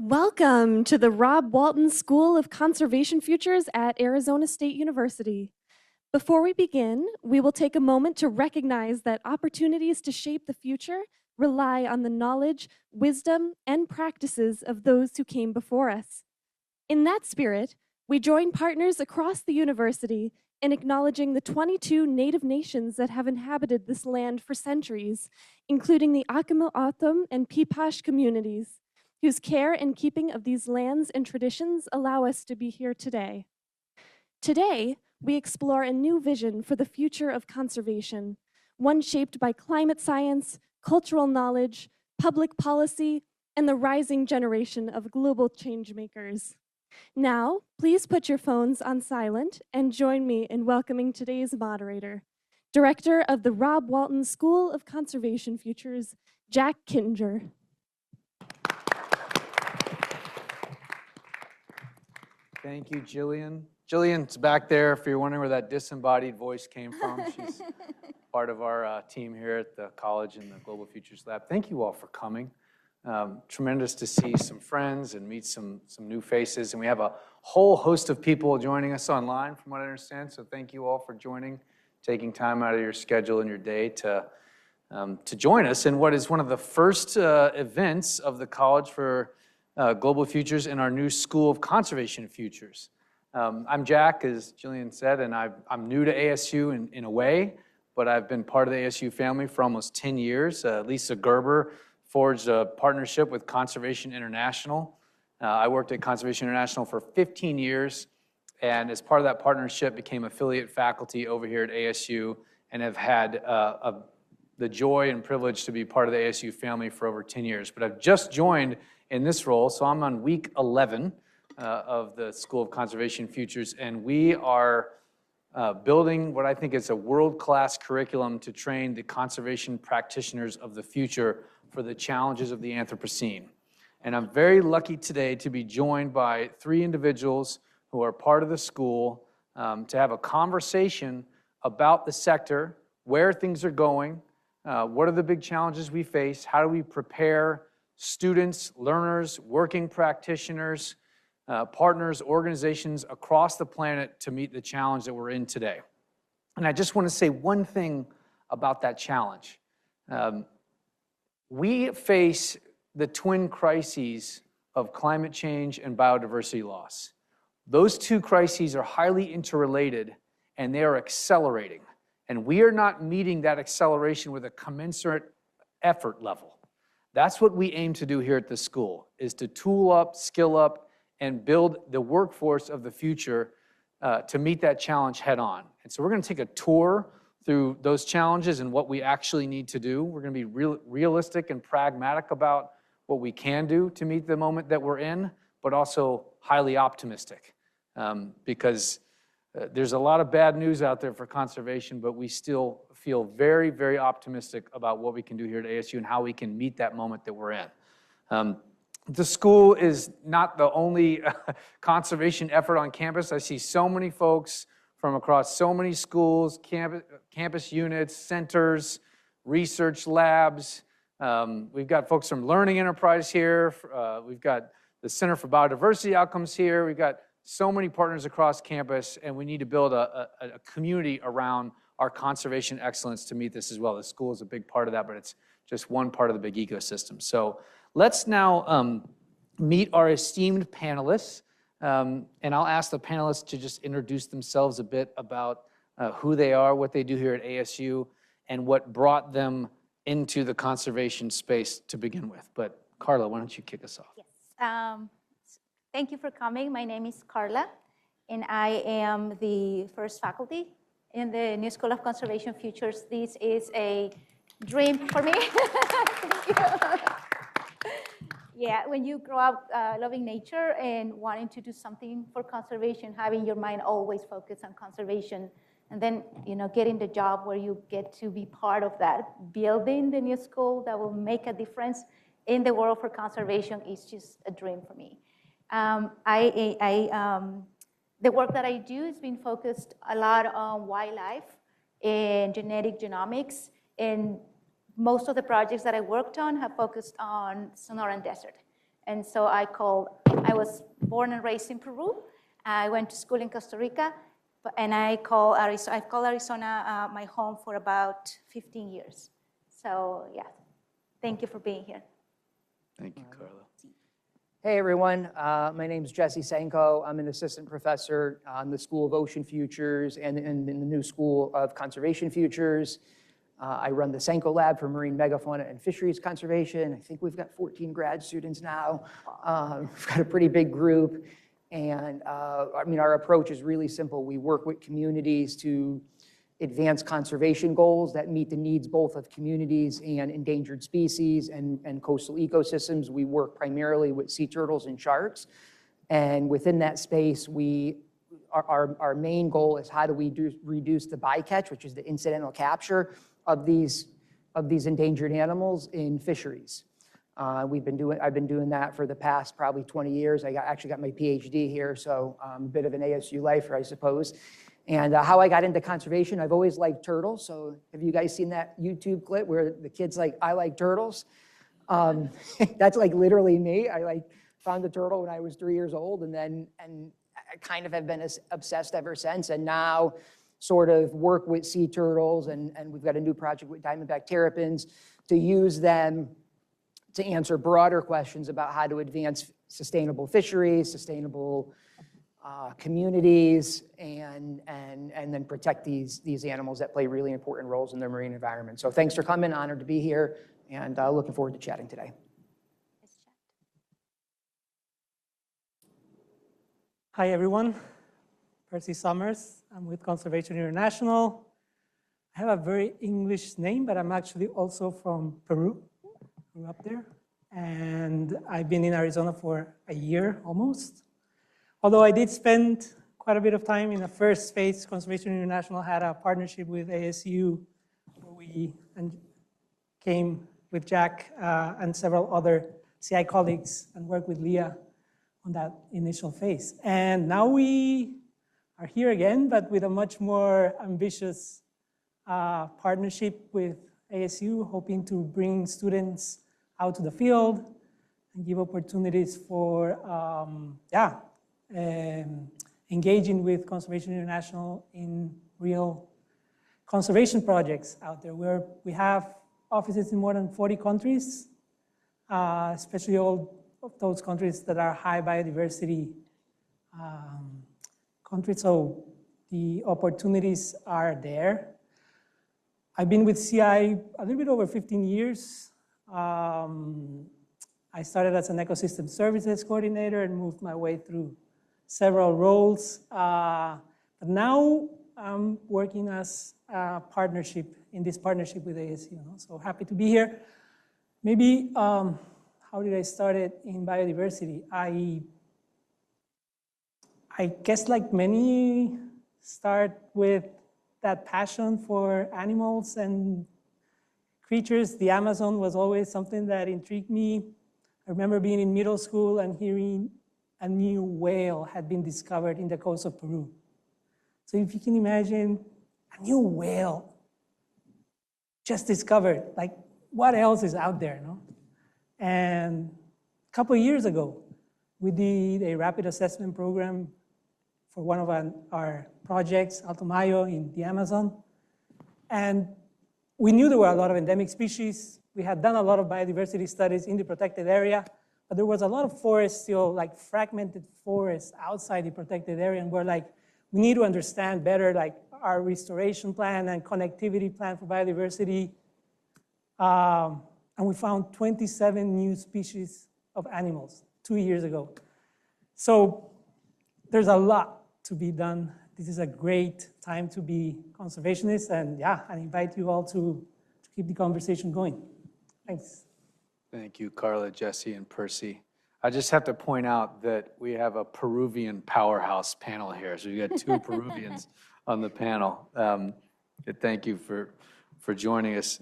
Welcome to the Rob Walton School of Conservation Futures at Arizona State University. Before we begin, we will take a moment to recognize that opportunities to shape the future rely on the knowledge, wisdom, and practices of those who came before us. In that spirit, we join partners across the university in acknowledging the 22 Native nations that have inhabited this land for centuries, including the Akimel-O'odham and Pipash communities, whose care and keeping of these lands and traditions allow us to be here today. Today, we explore a new vision for the future of conservation, one shaped by climate science, cultural knowledge, public policy, and the rising generation of global changemakers. Now, please put your phones on silent and join me in welcoming today's moderator, Director of the Rob Walton School of Conservation Futures, Jack Kittinger. Thank you, Jillian. Jillian's back there, if you're wondering where that disembodied voice came from. She's part of our team here at the college in the Global Futures Lab. Thank you all for coming. Tremendous to see some friends and meet some new faces. And we have a whole host of people joining us online, from what I understand. So thank you all for joining, taking time out of your schedule and your day to join us in what is one of the first events of the College for Global Futures in our new School of Conservation Futures. I'm Jack, as Jillian said, and I'm new to ASU in a way, but I've been part of the ASU family for almost 10 years. Lisa Gerber forged a partnership with Conservation International. I worked at Conservation International for 15 years, and as part of that partnership, became affiliate faculty over here at ASU, and have had the joy and privilege to be part of the ASU family for over 10 years. But I've just joined in this role, so I'm on week 11 of the School of Conservation Futures, and we are building what I think is a world-class curriculum to train the conservation practitioners of the future for the challenges of the Anthropocene. And I'm very lucky today to be joined by three individuals who are part of the school to have a conversation about the sector, where things are going, what are the big challenges we face, how do we prepare students, learners, working practitioners, partners, organizations across the planet to meet the challenge that we're in today. And I just want to say one thing about that challenge. We face the twin crises of climate change and biodiversity loss. Those two crises are highly interrelated, and they are accelerating. And we are not meeting that acceleration with a commensurate effort level. That's what we aim to do here at the school, is to tool up, skill up, and build the workforce of the future to meet that challenge head on. And so we're going to take a tour through those challenges and what we actually need to do. We're going to be realistic and pragmatic about what we can do to meet the moment that we're in, but also highly optimistic because there's a lot of bad news out there for conservation, but we still feel very, very optimistic about what we can do here at ASU and how we can meet that moment that we're in. The school is not the only conservation effort on campus. I see so many folks from across so many schools, campus units, centers, research labs. We've got folks from Learning Enterprise here. We've got the Center for Biodiversity Outcomes here. We've got so many partners across campus, and we need to build a community around our conservation excellence to meet this as well. The school is a big part of that, but it's just one part of the big ecosystem. So let's now meet our esteemed panelists, and I'll ask the panelists to just introduce themselves a bit about who they are, what they do here at ASU, and what brought them into the conservation space to begin with. But Karla, why don't you kick us off? Yes. Thank you for coming. My name is Karla, and I am the first faculty in the new School of Conservation Futures. This is a dream for me. Thank you. Yeah, when you grow up loving nature and wanting to do something for conservation, having your mind always focused on conservation, and then getting the job where you get to be part of that, building the new school that will make a difference in the world for conservation is just a dream for me. The work that I do has been focused a lot on wildlife and genetic genomics, and most of the projects that I worked on have focused on Sonoran Desert. And so I was born and raised in Peru. I went to school in Costa Rica, and I've called Arizona my home for about 15 years. So yeah, thank you for being here. Thank you, Karla. Hey everyone, my name is Jesse Senko. I'm an assistant professor on the School of Ocean Futures and in the new School of Conservation Futures. I run the Senko Lab for Marine Megafauna and Fisheries Conservation. I think we've got 14 grad students now. We've got a pretty big group. And our approach is really simple. We work with communities to advance conservation goals that meet the needs both of communities and endangered species and coastal ecosystems. We work primarily with sea turtles and sharks. And within that space, our main goal is how do we reduce the bycatch, which is the incidental capture of these endangered animals in fisheries. I've been doing that for the past probably 20 years. I actually got my PhD here, so I'm a bit of an ASU lifer, I suppose. And how I got into conservation, I've always liked turtles. So have you guys seen that YouTube clip where the kid's like, I like turtles? That's like literally me. I found a turtle when I was 3 years old, and I kind of have been obsessed ever since. And now sort of work with sea turtles, and we've got a new project with diamondback terrapins to use them to answer broader questions about how to advance sustainable fisheries, sustainable communities, and then protect these animals that play really important roles in their marine environment. So thanks for coming, honored to be here, and looking forward to chatting today. Hi everyone, Percy Summers. I'm with Conservation International. I have a very English name, but I'm actually also from Peru. Grew up there, and I've been in Arizona for a year almost. Although I did spend quite a bit of time in the first phase. Conservation International had a partnership with ASU, where we came with Jack and several other CI colleagues and worked with Leah on that initial phase. And now we are here again, but with a much more ambitious partnership with ASU, hoping to bring students out to the field and give opportunities for engaging with Conservation International in real conservation projects out there, where we have offices in more than 40 countries, especially all of those countries that are high biodiversity countries. So the opportunities are there. I've been with CI a little bit over 15 years. I started as an ecosystem services coordinator and moved my way through several roles. But now I'm working as a partnership, in this partnership with ASU. So happy to be here. Maybe, how did I start it in biodiversity? I guess like many, start with that passion for animals and creatures. The Amazon was always something that intrigued me. I remember being in middle school and hearing a new whale had been discovered in the coast of Peru. So if you can imagine a new whale just discovered, like what else is out there, no? And a couple of years ago, we did a rapid assessment program for one of our projects, Alto Mayo in the Amazon. And we knew there were a lot of endemic species. We had done a lot of biodiversity studies in the protected area, but there was a lot of forest still, like fragmented forests outside the protected area, and we're like, we need to understand better like our restoration plan and connectivity plan for biodiversity. And we found 27 new species of animals 2 years ago. So there's a lot to be done. This is a great time to be conservationists, and yeah, I invite you all to keep the conversation going. Thanks. Thank you, Karla, Jesse, and Percy. I just have to point out that we have a Peruvian powerhouse panel here. So you got two Peruvians on the panel. Thank you for joining us.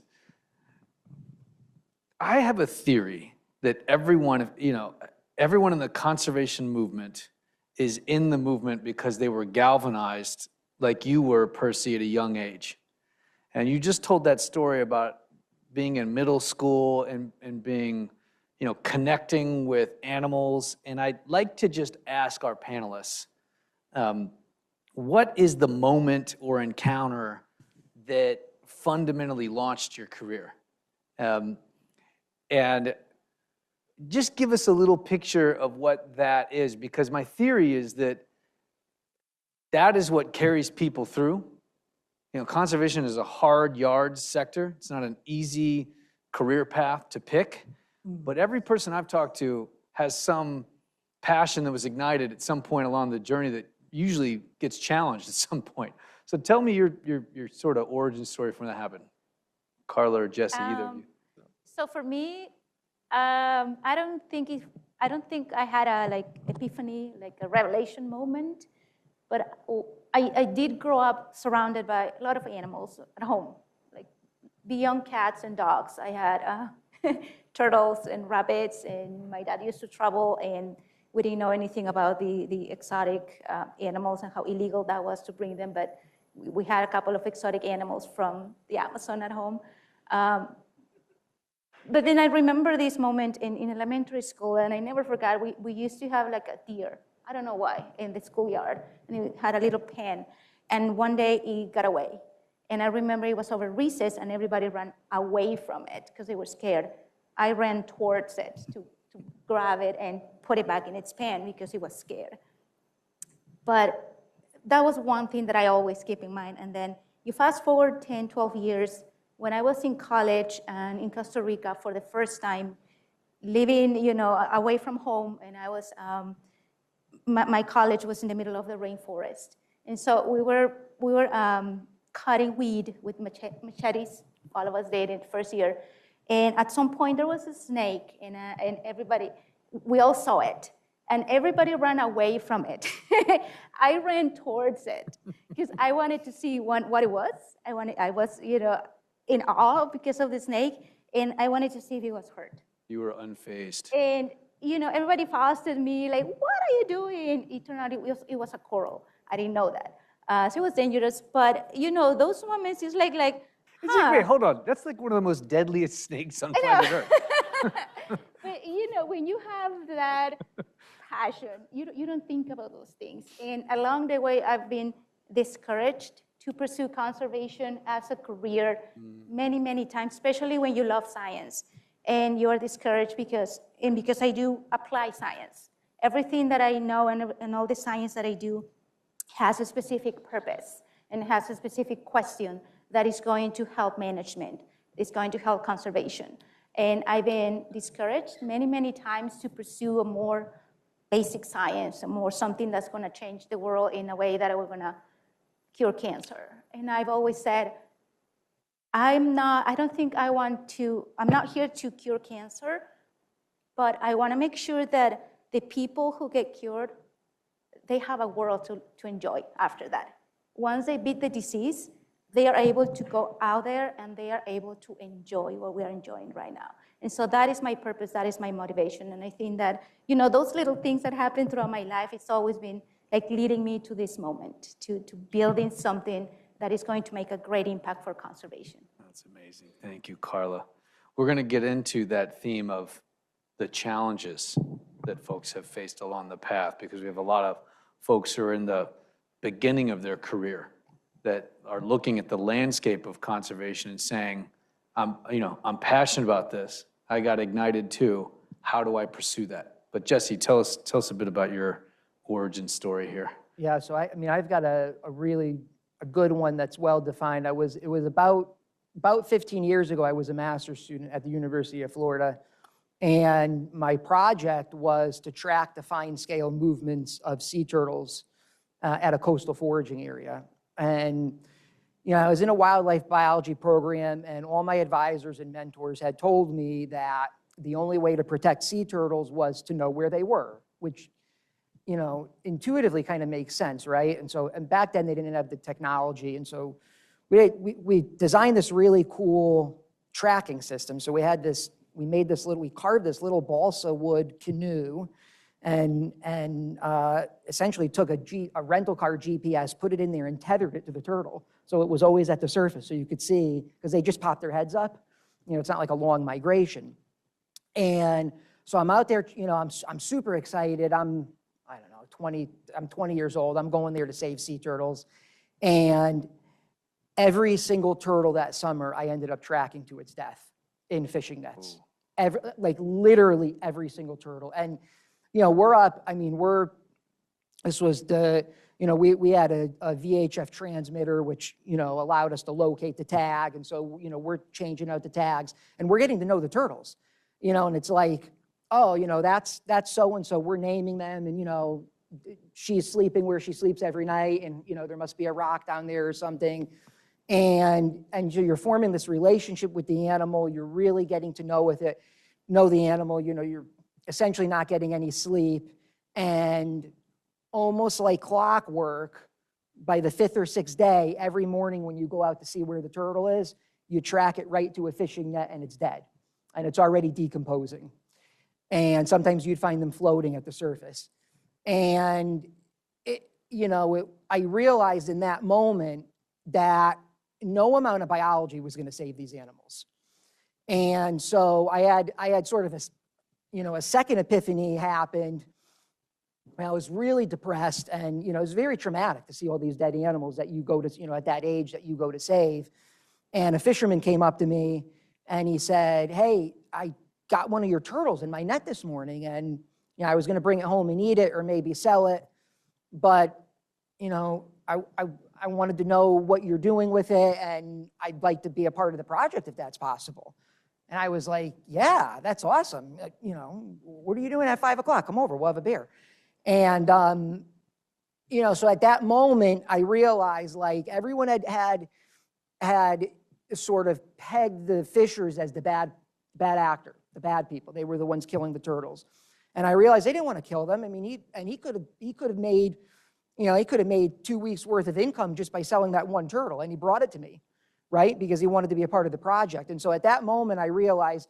I have a theory that everyone in the conservation movement is in the movement because they were galvanized like you were, Percy, at a young age. And you just told that story about being in middle school and being, connecting with animals. And I'd like to just ask our panelists, what is the moment or encounter that fundamentally launched your career? And just give us a little picture of what that is, because my theory is that that is what carries people through. Conservation is a hard yards sector. It's not an easy career path to pick, but every person I've talked to has some passion that was ignited at some point along the journey that usually gets challenged at some point. So tell me your sort of origin story from that happened. Karla or Jesse, either of you. So for me, I don't think I had a epiphany, like a revelation moment, but I did grow up surrounded by a lot of animals at home, like beyond cats and dogs. I had turtles and rabbits, and my dad used to travel, and we didn't know anything about the exotic animals and how illegal that was to bring them, but we had a couple of exotic animals from the Amazon at home. But then I remember this moment in elementary school, and I never forgot, we used to have like a deer, I don't know why, in the schoolyard, and it had a little pen, and one day it got away. And I remember it was over recess, and everybody ran away from it because they were scared. I ran towards it to grab it and put it back in its pen because it was scared. But that was one thing that I always keep in mind. And then you fast forward 10, 12 years, when I was in college and in Costa Rica for the first time, living, away from home, and I was, my college was in the middle of the rainforest. And so we were cutting weed with machetes, all of us did in the first year. And at some point there was a snake, and everybody, we all saw it. And everybody ran away from it. I ran towards it because I wanted to see what it was. I was, in awe because of the snake, and I wanted to see if it was hurt. You were unfazed. And everybody fostered me, like, what are you doing? It turned out it was a coral. I didn't know that. So it was dangerous, but those moments is like, It's like, wait, hold on. That's like one of the most deadliest snakes on planet Earth. But when you have that passion, you don't think about those things. And along the way, I've been discouraged to pursue conservation as a career many, many times, especially when you love science. And you're discouraged because I do apply science. Everything that I know and all the science that I do has a specific purpose and has a specific question that is going to help management, is going to help conservation. And I've been discouraged many, many times to pursue a more basic science, more something that's gonna change the world in a way that we're gonna cure cancer. And I've always said, I'm not here to cure cancer, but I wanna make sure that the people who get cured, they have a world to enjoy after that. Once they beat the disease, they are able to go out there and they are able to enjoy what we are enjoying right now. And so that is my purpose, that is my motivation. And I think that, those little things that happen throughout my life, it's always been like leading me to this moment, to building something that is going to make a great impact for conservation. That's amazing. Thank you, Karla. We're going to get into that theme of the challenges that folks have faced along the path, because we have a lot of folks who are in the beginning of their career that are looking at the landscape of conservation and saying, I'm passionate about this. I got ignited too. How do I pursue that? But Jesse, tell us a bit about your origin story here. Yeah, so I've got a really good one that's well defined. It was about 15 years ago. I was a master's student at the University of Florida, and my project was to track the fine scale movements of sea turtles at a coastal foraging area. And I was in a wildlife biology program, and all my advisors and mentors had told me that the only way to protect sea turtles was to know where they were, which intuitively kind of makes sense, right? And back then they didn't have the technology, and so we designed this really cool tracking system. So we carved this little balsa wood canoe, and essentially took a rental car GPS, put it in there, and tethered it to the turtle, so it was always at the surface, so you could see, because they just pop their heads up. It's not like a long migration. And So I'm out there, I'm super excited. I don't know, 20 years old. I'm going there to save sea turtles. And every single turtle that summer, I ended up tracking to its death in fishing nets. Literally every single turtle. And, we're up, this was we had a VHF transmitter, which, allowed us to locate the tag. And so, we're changing out the tags and we're getting to know the turtles, and it's like, oh, that's so-and-so, we're naming them. And, she's sleeping where she sleeps every night. And, there must be a rock down there or something. And you're forming this relationship with the animal. You're really getting to know the animal. You're essentially not getting any sleep. And almost like clockwork, by the 5th or 6th day, every morning when you go out to see where the turtle is, you track it right to a fishing net and it's dead. And it's already decomposing. And sometimes you'd find them floating at the surface. And, I realized in that moment that no amount of biology was going to save these animals. And so I had sort of a second epiphany happened. I was really depressed, and it was very traumatic to see all these dead animals that you go to, at that age that you go to save. And a fisherman came up to me and he said, "Hey, I got one of your turtles in my net this morning, and I was going to bring it home and eat it or maybe sell it, but I wanted to know what you're doing with it, and I'd like to be a part of the project if that's possible." And I was like, "Yeah, that's awesome. What are you doing at 5 o'clock? Come over, we'll have a beer." And, so at that moment, I realized everyone had sort of pegged the fishers as the bad actor, the bad people. They were the ones killing the turtles. And I realized they didn't want to kill them. He could have made, he could have made 2 weeks worth of income just by selling that one turtle. And he brought it to me, right? Because he wanted to be a part of the project. And so at that moment, I realized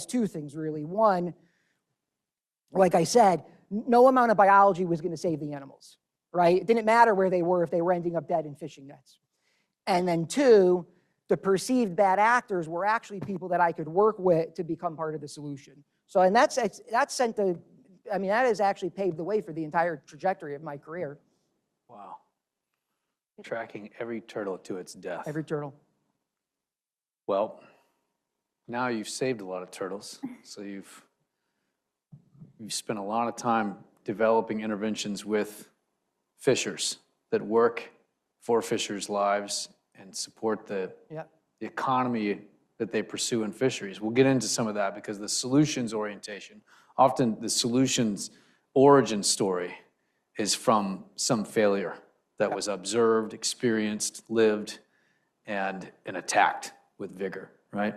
2 things really. One, like I said, no amount of biology was going to save the animals, right? It didn't matter where they were if they were ending up dead in fishing nets. And then 2, the perceived bad actors were actually people that I could work with to become part of the solution. So, and that has actually paved the way for the entire trajectory of my career. Wow. Tracking every turtle to its death. Every turtle. Well, now you've saved a lot of turtles, so you've spent a lot of time developing interventions with fishers that work for fishers' lives and support the economy that they pursue in fisheries. We'll get into some of that because the solutions orientation, often the solutions origin story is from some failure that was observed, experienced, lived, and attacked with vigor, right?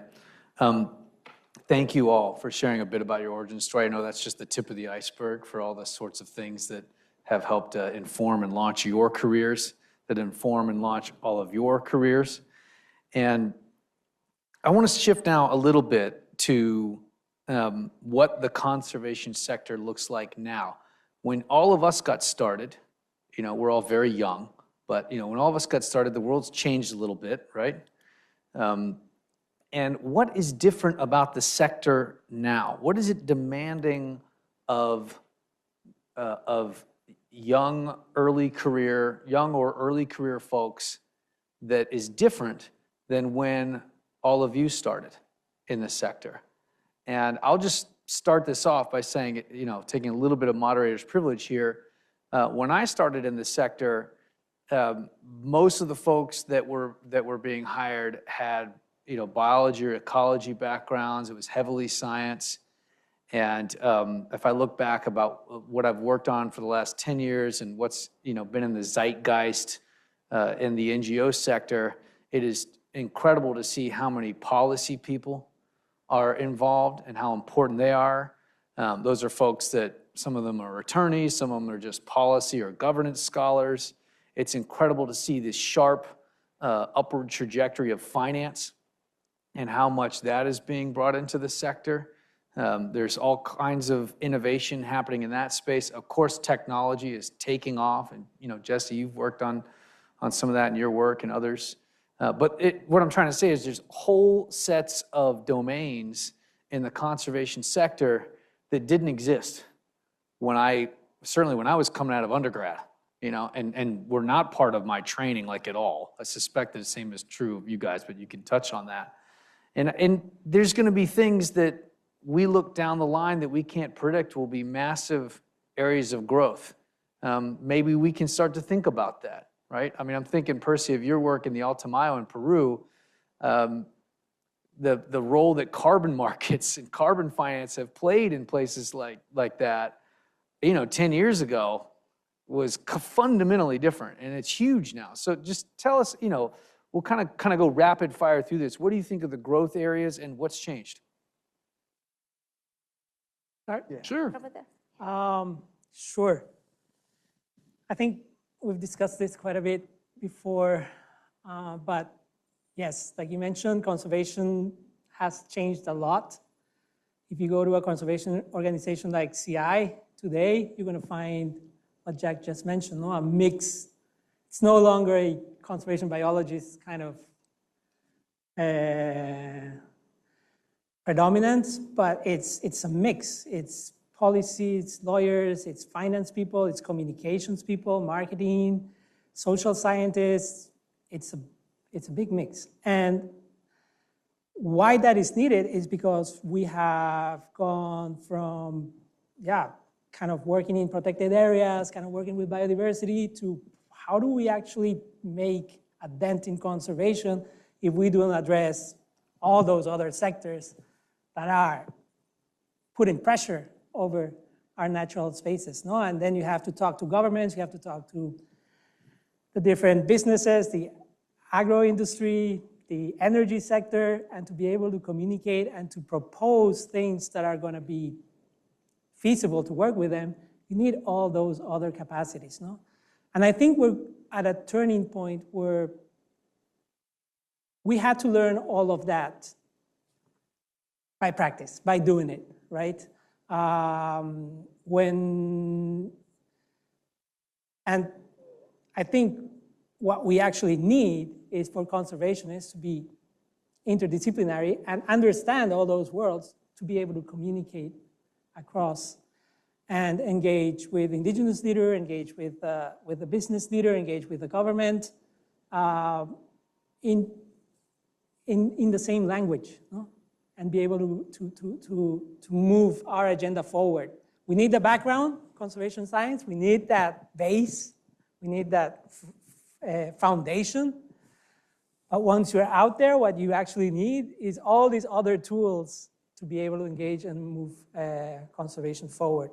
Thank you all for sharing a bit about your origin story. I know that's just the tip of the iceberg for all the sorts of things that have helped inform and launch your careers, that inform and launch all of your careers. And I want to shift now a little bit to what the conservation sector looks like now. When all of us got started, we're all very young, but when all of us got started, the world's changed a little bit, right? And what is different about the sector now? What is it demanding of young or early career folks that is different than when all of you started in the sector? And I'll just start this off by saying, taking a little bit of moderator's privilege here. When I started in the sector, most of the folks that were being hired had biology or ecology backgrounds. It was heavily science. And if I look back about what I've worked on for the last 10 years and what's been in the zeitgeist in the NGO sector, it is incredible to see how many policy people are involved and how important they are. Those are folks that some of them are attorneys, some of them are just policy or governance scholars. It's incredible to see this sharp upward trajectory of finance and how much that is being brought into the sector. There's all kinds of innovation happening in that space. Of course, technology is taking off, and Jesse, you've worked on some of that in your work and others. But what I'm trying to say is there's whole sets of domains in the conservation sector that didn't exist certainly when I was coming out of undergrad, and were not part of my training like at all. I suspect that the same is true of you guys, but you can touch on that. And there's going to be things that we look down the line that we can't predict will be massive areas of growth. Maybe we can start to think about that, right? I mean, I'm thinking, Percy, of your work in the Alto Mayo in Peru, the role that carbon markets and carbon finance have played in places like that, 10 years ago was fundamentally different, and it's huge now. So just tell us, we'll kind of go rapid fire through this. What do you think of the growth areas and what's changed? Start? Yeah. Sure. Sure. I think we've discussed this quite a bit before, but yes, like you mentioned, conservation has changed a lot. If you go to a conservation organization like CI today, you're going to find what Jack just mentioned, no? A mix. It's no longer a conservation biologist kind of predominance, but it's a mix. It's policy, it's lawyers, it's finance people, it's communications people, marketing, social scientists. It's a big mix. And why that is needed is because we have gone from, kind of working in protected areas, kind of working with biodiversity, to how do we actually make a dent in conservation if we don't address all those other sectors that are putting pressure over our natural spaces, no? And then you have to talk to governments, you have to talk to the different businesses, the agro industry, the energy sector, and to be able to communicate and to propose things that are going to be feasible to work with them, you need all those other capacities, no? And I think we're at a turning point where we had to learn all of that by practice, by doing it, right? And I think what we actually need is for conservationists to be interdisciplinary and understand all those worlds to be able to communicate across and engage with indigenous leader, engage with the business leader, engage with the government in the same language, no? And be able to move our agenda forward. We need the background, conservation science. We need that base. We need that foundation. But once you're out there, what you actually need is all these other tools to be able to engage and move conservation forward.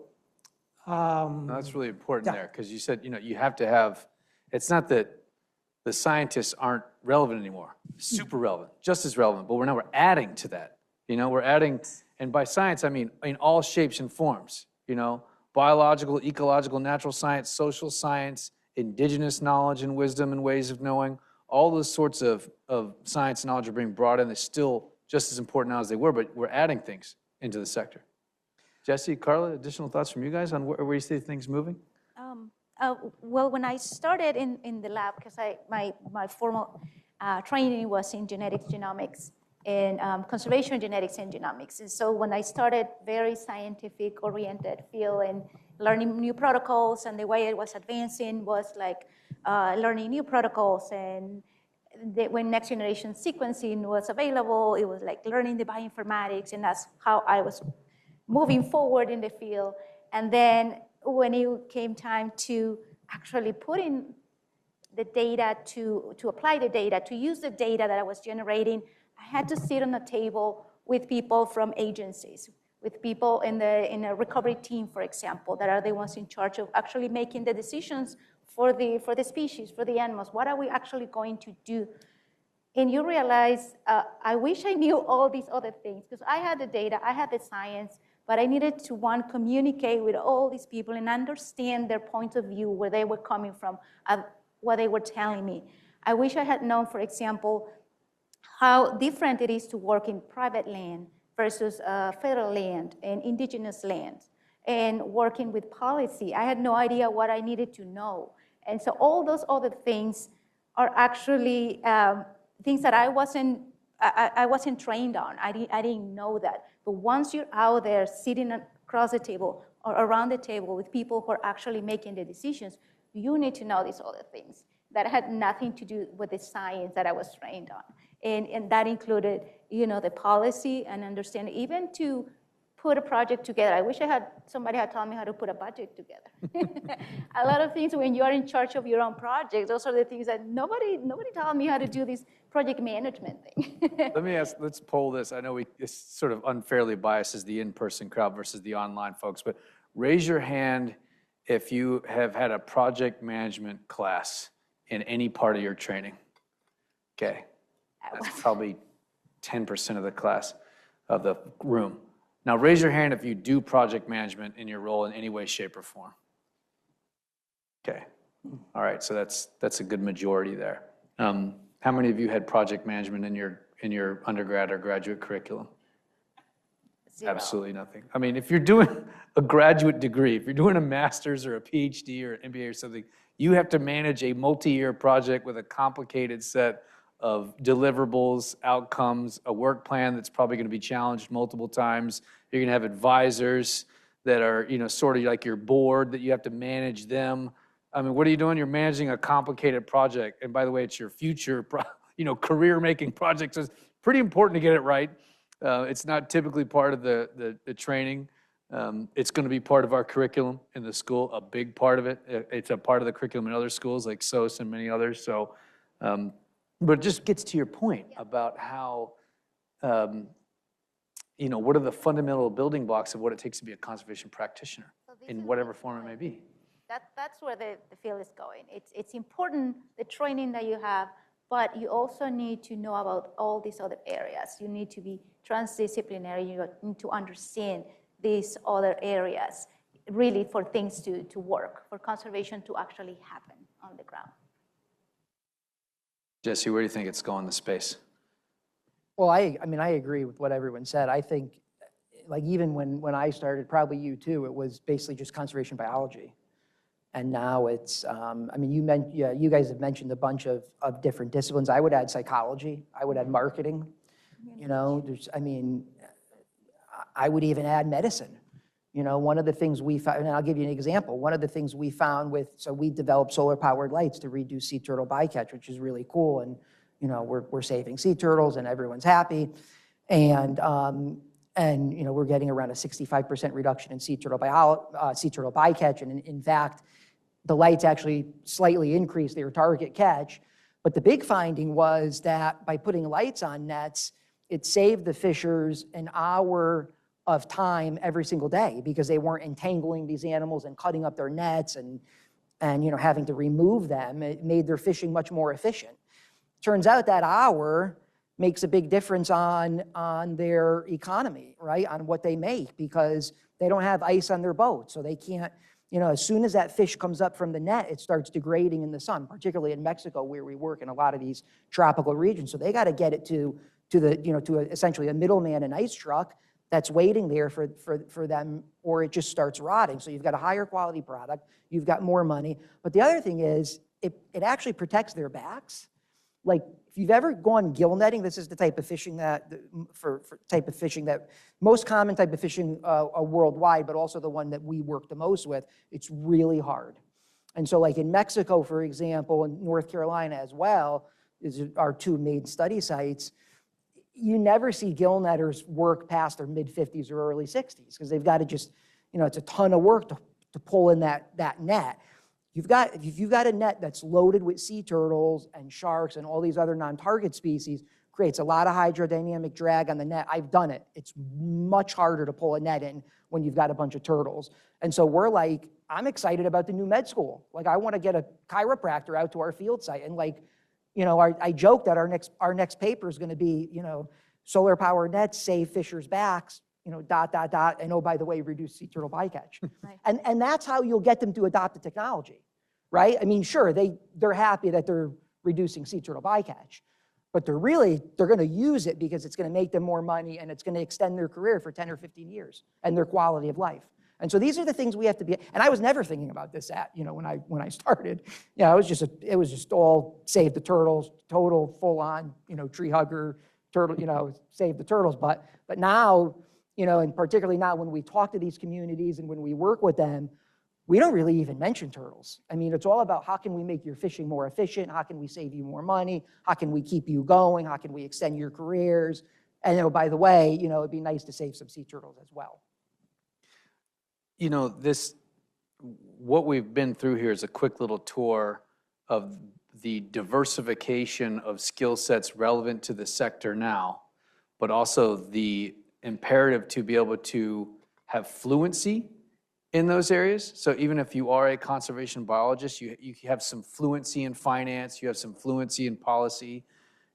That's really important there, because you said, you have to have, it's not that the scientists aren't relevant anymore, super relevant, just as relevant, but we're adding to that. We're adding, and by science, I mean in all shapes and forms, biological, ecological, natural science, social science, indigenous knowledge and wisdom and ways of knowing, all those sorts of science and knowledge are being brought in. They're still just as important now as they were, but we're adding things into the sector. Jesse, Karla, additional thoughts from you guys on where you see things moving? Well, when I started in the lab, because my formal training was in genetics, genomics, and conservation genetics and genomics. And so when I started very scientific-oriented field and learning new protocols, and the way I was advancing was like learning new protocols, and when next generation sequencing was available, it was like learning the bioinformatics, and that's how I was moving forward in the field. And then when it came time to actually put in the data, to apply the data, to use the data that I was generating, I had to sit on a table with people from agencies, with people in a recovery team, for example, that are the ones in charge of actually making the decisions for the species, for the animals. What are we actually going to do? And you realize, I wish I knew all these other things, because I had the data, I had the science, but I needed to, one, communicate with all these people and understand their point of view, where they were coming from, what they were telling me. I wish I had known, for example, how different it is to work in private land versus federal land and indigenous land, and working with policy. I had no idea what I needed to know. And so all those other things are actually things that I wasn't I wasn't trained on. I didn't know that. But once you're out there sitting across the table or around the table with people who are actually making the decisions, you need to know these other things that had nothing to do with the science that I was trained on. And that included, the policy and understanding, even to put a project together. I wish somebody had taught me how to put a budget together. A lot of things when you are in charge of your own project, those are the things that nobody taught me how to do this project management thing. Let me ask, let's poll this. I know this sort of unfairly biases the in-person crowd versus the online folks, but raise your hand if you have had a project management class in any part of your training. Okay, that's probably 10% of the class, of the room. Now raise your hand if you do project management in your role in any way, shape, or form. Okay, all right, so that's a good majority there. How many of you had project management in your undergrad or graduate curriculum? 0. Absolutely nothing. I mean, if you're doing a graduate degree, if you're doing a master's or a PhD or an MBA or something, you have to manage a multi-year project with a complicated set of deliverables, outcomes, a work plan that's probably going to be challenged multiple times. You're going to have advisors that are, sort of like your board that you have to manage them. I mean, what are you doing? You're managing a complicated project. And by the way, it's your future, career-making project. So it's pretty important to get it right. It's not typically part of the training. It's going to be part of our curriculum in the school, a big part of it. It's a part of the curriculum in other schools like SOS and many others. So, but it just gets to your point about how, what are the fundamental building blocks of what it takes to be a conservation practitioner in whatever form it may be. That's where the field is going. It's important, the training that you have, but you also need to know about all these other areas. You need to be transdisciplinary. You need to understand these other areas, really, for things to work, for conservation to actually happen on the ground. Jesse, where do you think it's going, the space? Well, I agree with what everyone said. I think, like, even when I started, probably you too, it was basically just conservation biology. And now it's, you guys have mentioned a bunch of different disciplines. I would add psychology. I would add marketing. I would even add medicine. One of the things we found, and I'll give you an example. One of the things we found so we developed solar-powered lights to reduce sea turtle bycatch, which is really cool. And, we're saving sea turtles and everyone's happy. And we're getting around a 65% reduction in sea turtle bycatch. And in fact, the lights actually slightly increased their target catch. But the big finding was that by putting lights on nets, it saved the fishers an hour of time every single day because they weren't entangling these animals and cutting up their nets and having to remove them. It made their fishing much more efficient. Turns out that hour makes a big difference on their economy, right? On what they make, because they don't have ice on their boat. So they can't, as soon as that fish comes up from the net, it starts degrading in the sun, particularly in Mexico, where we work in a lot of these tropical regions. So they got to get it to essentially a middleman, an ice truck that's waiting there for them, or it just starts rotting. So you've got a higher quality product, you've got more money. But the other thing is, it actually protects their backs. Like, if you've ever gone gill netting, this is the type of fishing that most common type of fishing worldwide, but also the one that we work the most with. It's really hard. And so, like in Mexico, for example, and North Carolina as well, is our two main study sites. You never see gill netters work past their mid-50s or early 60s because they've got to just, it's a ton of work to pull in that net. If you've got a net that's loaded with sea turtles and sharks and all these other non-target species, creates a lot of hydrodynamic drag on the net. I've done it. It's much harder to pull a net in when you've got a bunch of turtles. And so we're like, I'm excited about the new med school. Like, I want to get a chiropractor out to our field site. And I joke that our next paper is going to be, solar powered nets save fishers' backs, ... and oh, by the way, reduce sea turtle bycatch. Right. And that's how you'll get them to adopt the technology, right? I mean, sure, they're happy that they're reducing sea turtle bycatch, but they're going to use it because it's going to make them more money and it's going to extend their career for 10 or 15 years and their quality of life. And so these are the things we have to be, and I was never thinking about this when I started. It was just all save the turtles, total full on, tree hugger, turtle, save the turtles. But now, and particularly now when we talk to these communities and when we work with them, we don't really even mention turtles. I mean, it's all about how can we make your fishing more efficient? How can we save you more money? How can we keep you going? How can we extend your careers? And by the way, it'd be nice to save some sea turtles as well. What we've been through here is a quick little tour of the diversification of skill sets relevant to the sector now, but also the imperative to be able to have fluency in those areas. So even if you are a conservation biologist, you have some fluency in finance, you have some fluency in policy,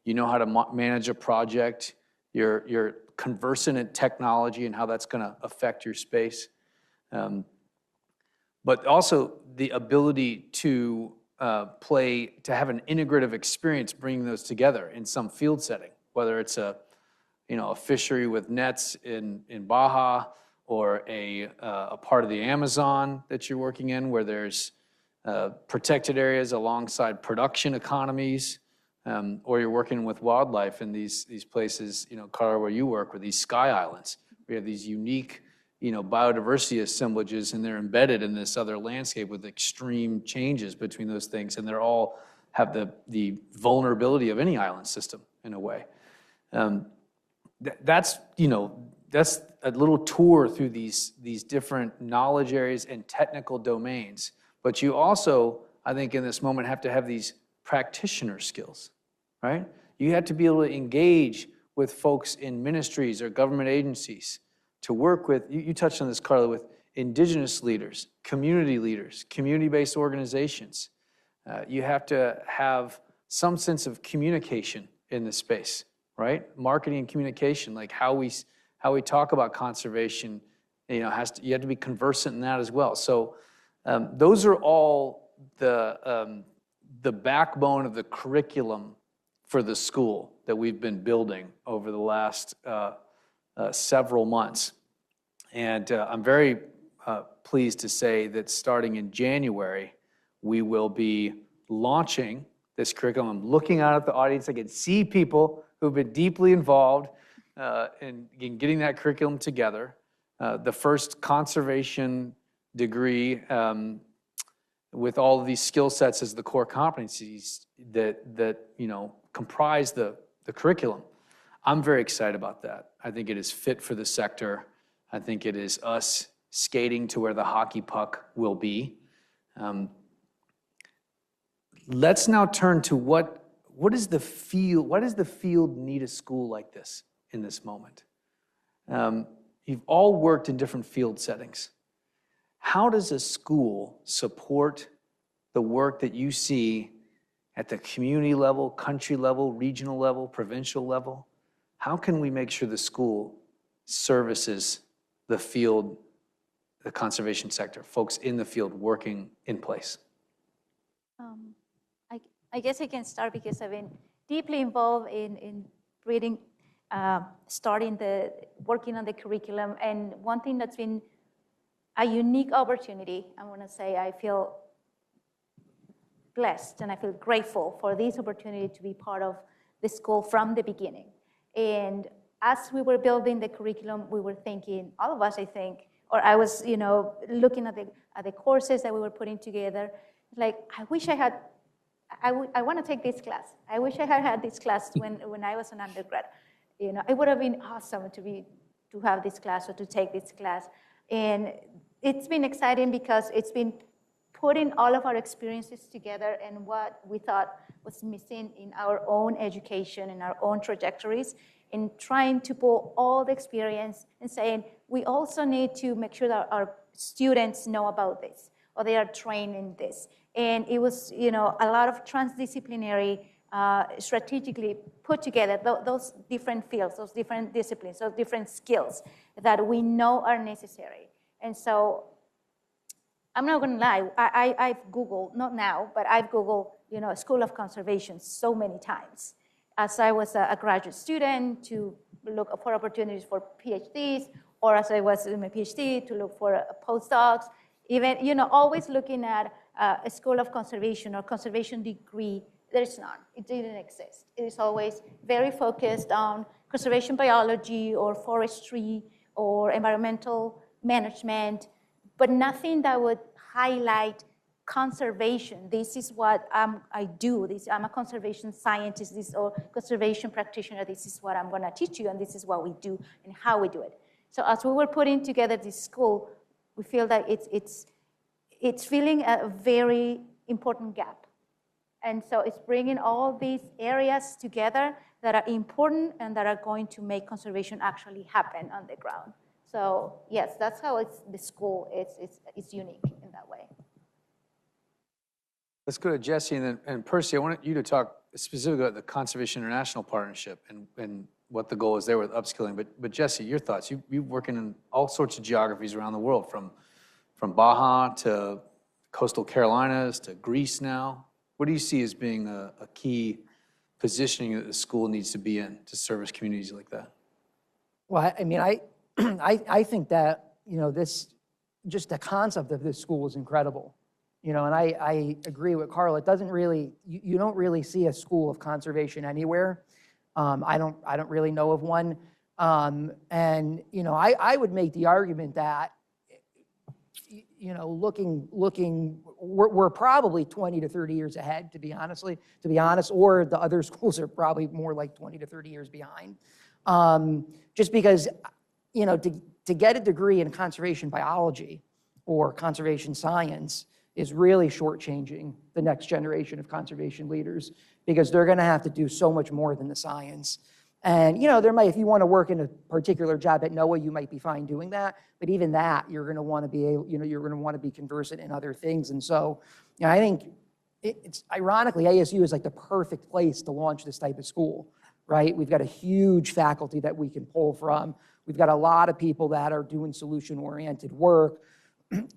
you know how to manage a project, you're conversant in technology and how that's going to affect your space. But also the ability to have an integrative experience bringing those together in some field setting, whether it's a fishery with nets in Baja, or a part of the Amazon that you're working in where there's protected areas alongside production economies, or you're working with wildlife in these places, Karla, where you work, with these sky islands. We have these unique biodiversity assemblages, and they're embedded in this other landscape with extreme changes between those things, and they're all have the vulnerability of any island system in a way. That's a little tour through these different knowledge areas and technical domains. But you also, I think, in this moment have to have these practitioner skills, right? You have to be able to engage with folks in ministries or government agencies, to work with, you touched on this, Karla, with indigenous leaders, community-based organizations. You have to have some sense of communication in this space, right? Marketing and communication, like how we talk about conservation, you have to be conversant in that as well. So those are all the backbone of the curriculum for the school that we've been building over the last several months. And I'm very pleased to say that starting in January, we will be launching this curriculum. I'm looking out at the audience. I can see people who've been deeply involved in getting that curriculum together. The first conservation degree with all of these skill sets as the core competencies that comprise the curriculum. I'm very excited about that. I think it is fit for the sector. I think it is us skating to where the hockey puck will be. Let's now turn to what is the field? Why does the field need a school like this in this moment? You've all worked in different field settings. How does a school support the work that you see at the community level, country level, regional level, provincial level? How can we make sure the school services the field, the conservation sector, folks in the field working in place? I guess I can start because I've been deeply involved in reading, working on the curriculum. And one thing that's been a unique opportunity, I want to say, I feel blessed and I feel grateful for this opportunity to be part of the school from the beginning. And as we were building the curriculum, we were thinking, all of us, I think, or I was, looking at the courses that we were putting together, like, I wish I had, I want to take this class. I wish I had this class when I was an undergrad. It would have been awesome to have this class or to take this class. And it's been exciting because it's been putting all of our experiences together and what we thought was missing in our own education and our own trajectories, in trying to pull all the experience and saying, we also need to make sure that our students know about this or they are trained in this. And it was, a lot of transdisciplinary, strategically put together those different fields, those different disciplines, those different skills that we know are necessary. And so I'm not going to lie, I've Googled, not now, but I've Googled, School of Conservation so many times. As I was a graduate student, to look for opportunities for PhDs, or as I was in my PhD, to look for postdocs, even, always looking at a School of Conservation or conservation degree There's none. It didn't exist. It is always very focused on conservation biology or forestry or environmental management, but nothing that would highlight conservation. This is what I do. I'm a conservation scientist or conservation practitioner. This is what I'm going to teach you, and this is what we do and how we do it. So as we were putting together this school, we feel that it's filling a very important gap. And so it's bringing all these areas together that are important and that are going to make conservation actually happen on the ground. So yes, that's how the school is unique in that way. Let's go to Jesse and Percy. I want you to talk specifically about the Conservation International Partnership and what the goal is there with upskilling. But Jesse, your thoughts. You're working in all sorts of geographies around the world, from Baja to coastal Carolinas to Greece now. What do you see as being a key positioning that the school needs to be in to service communities like that? Well, I mean, I think that, just the concept of this school is incredible. And I agree with Karla. It doesn't really, you don't really see a school of conservation anywhere. I don't really know of one. I would make the argument that, we're probably 20 to 30 years ahead, to be honest, or the other schools are probably more like 20 to 30 years behind. Just because, to get a degree in conservation biology or conservation science is really shortchanging the next generation of conservation leaders, because they're going to have to do so much more than the science. And, there might, if you want to work in a particular job at NOAA, you might be fine doing that. But even that, you're going to want to be able, you're going to want to be conversant in other things. And so, I think it's ironically, ASU is like the perfect place to launch this type of school, right? We've got a huge faculty that we can pull from. We've got a lot of people that are doing solution-oriented work.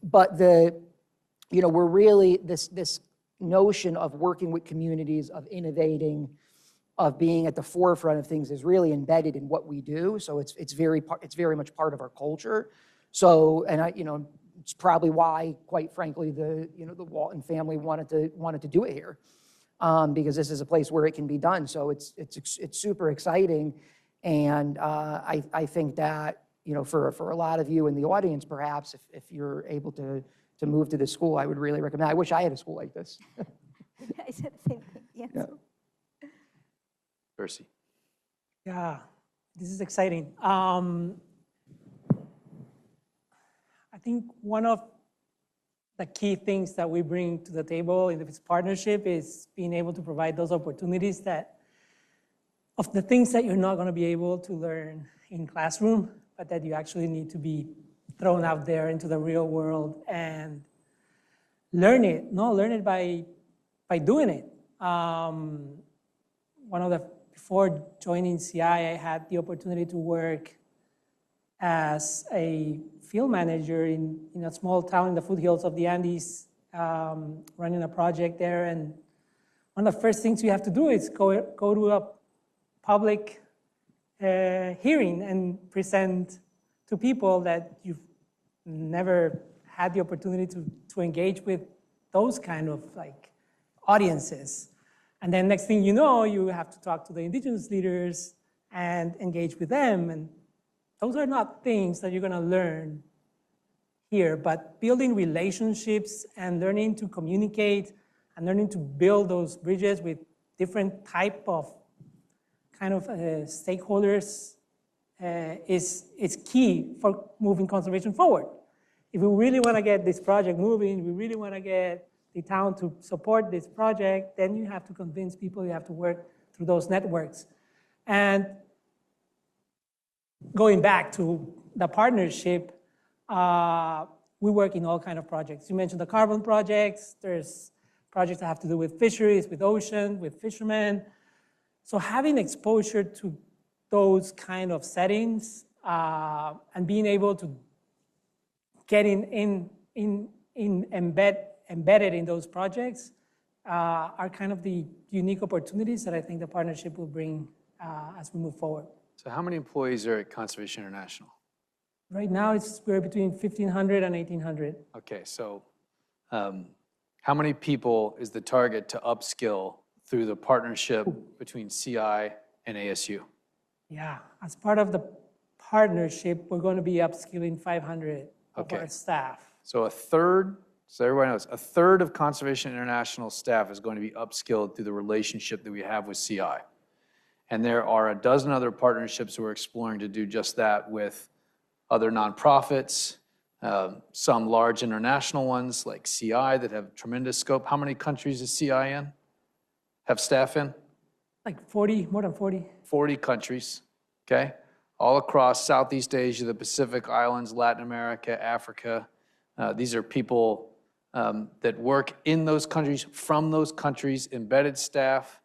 But we're really, this notion of working with communities, of innovating, of being at the forefront of things is really embedded in what we do. So it's very much part of our culture. So, and it's probably why, quite frankly, the Walton family wanted to do it here, because this is a place where it can be done. So it's super exciting, and I think that for a lot of you in the audience, perhaps if you're able to move to this school, I would really recommend. I wish I had a school like this. I said the same thing. Yes. Yeah. Percy. Yeah, this is exciting. I think one of the key things that we bring to the table in this partnership is being able to provide those opportunities of the things that you're not going to be able to learn in classroom, but that you actually need to be thrown out there into the real world and learn it. Learn it by doing it. Before joining CI, I had the opportunity to work as a field manager in a small town in the foothills of the Andes, running a project there. And one of the first things you have to do is go to a public hearing and present to people that you've never had the opportunity to engage with those kind of audiences. And then next thing you know, you have to talk to the indigenous leaders and engage with them. And those are not things that you're going to learn here, but building relationships and learning to communicate and learning to build those bridges with different type of stakeholders is key for moving conservation forward. If we really want to get this project moving, we really want to get the town to support this project, then you have to convince people, you have to work through those networks. And going back to the partnership, we work in all kinds of projects. You mentioned the carbon projects. There's projects that have to do with fisheries, with ocean, with fishermen. So having exposure to those kind of settings and being able to get embedded in those projects are kind of the unique opportunities that I think the partnership will bring as we move forward. So how many employees are at Conservation International? Right now, we're between 1,500 and 1,800. Okay, so how many people is the target to upskill through the partnership between CI and ASU? Yeah, as part of the partnership, we're going to be upskilling 500 of our staff. So a third, so everybody knows, a third of Conservation International staff is going to be upskilled through the relationship that we have with CI. And there are a dozen other partnerships we're exploring to do just that with other nonprofits, some large international ones like CI that have tremendous scope. How many countries is CI in? Have staff in? Like 40, more than 40. 40 countries, okay? All across Southeast Asia, the Pacific Islands, Latin America, Africa. These are people that work in those countries, from those countries, embedded staff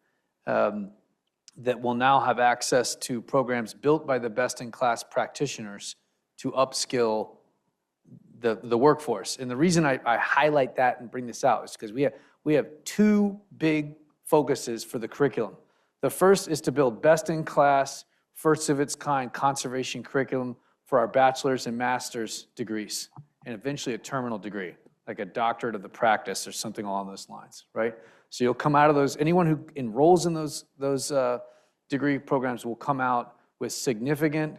that will now have access to programs built by the best-in-class practitioners to upskill the workforce. And the reason I highlight that and bring this out is because we have two big focuses for the curriculum. The first is to build best-in-class, first-of-its-kind conservation curriculum for our bachelor's and master's degrees, and eventually a terminal degree, like a doctorate of the practice or something along those lines, right? So you'll come out of those, anyone who enrolls in those degree programs will come out with significant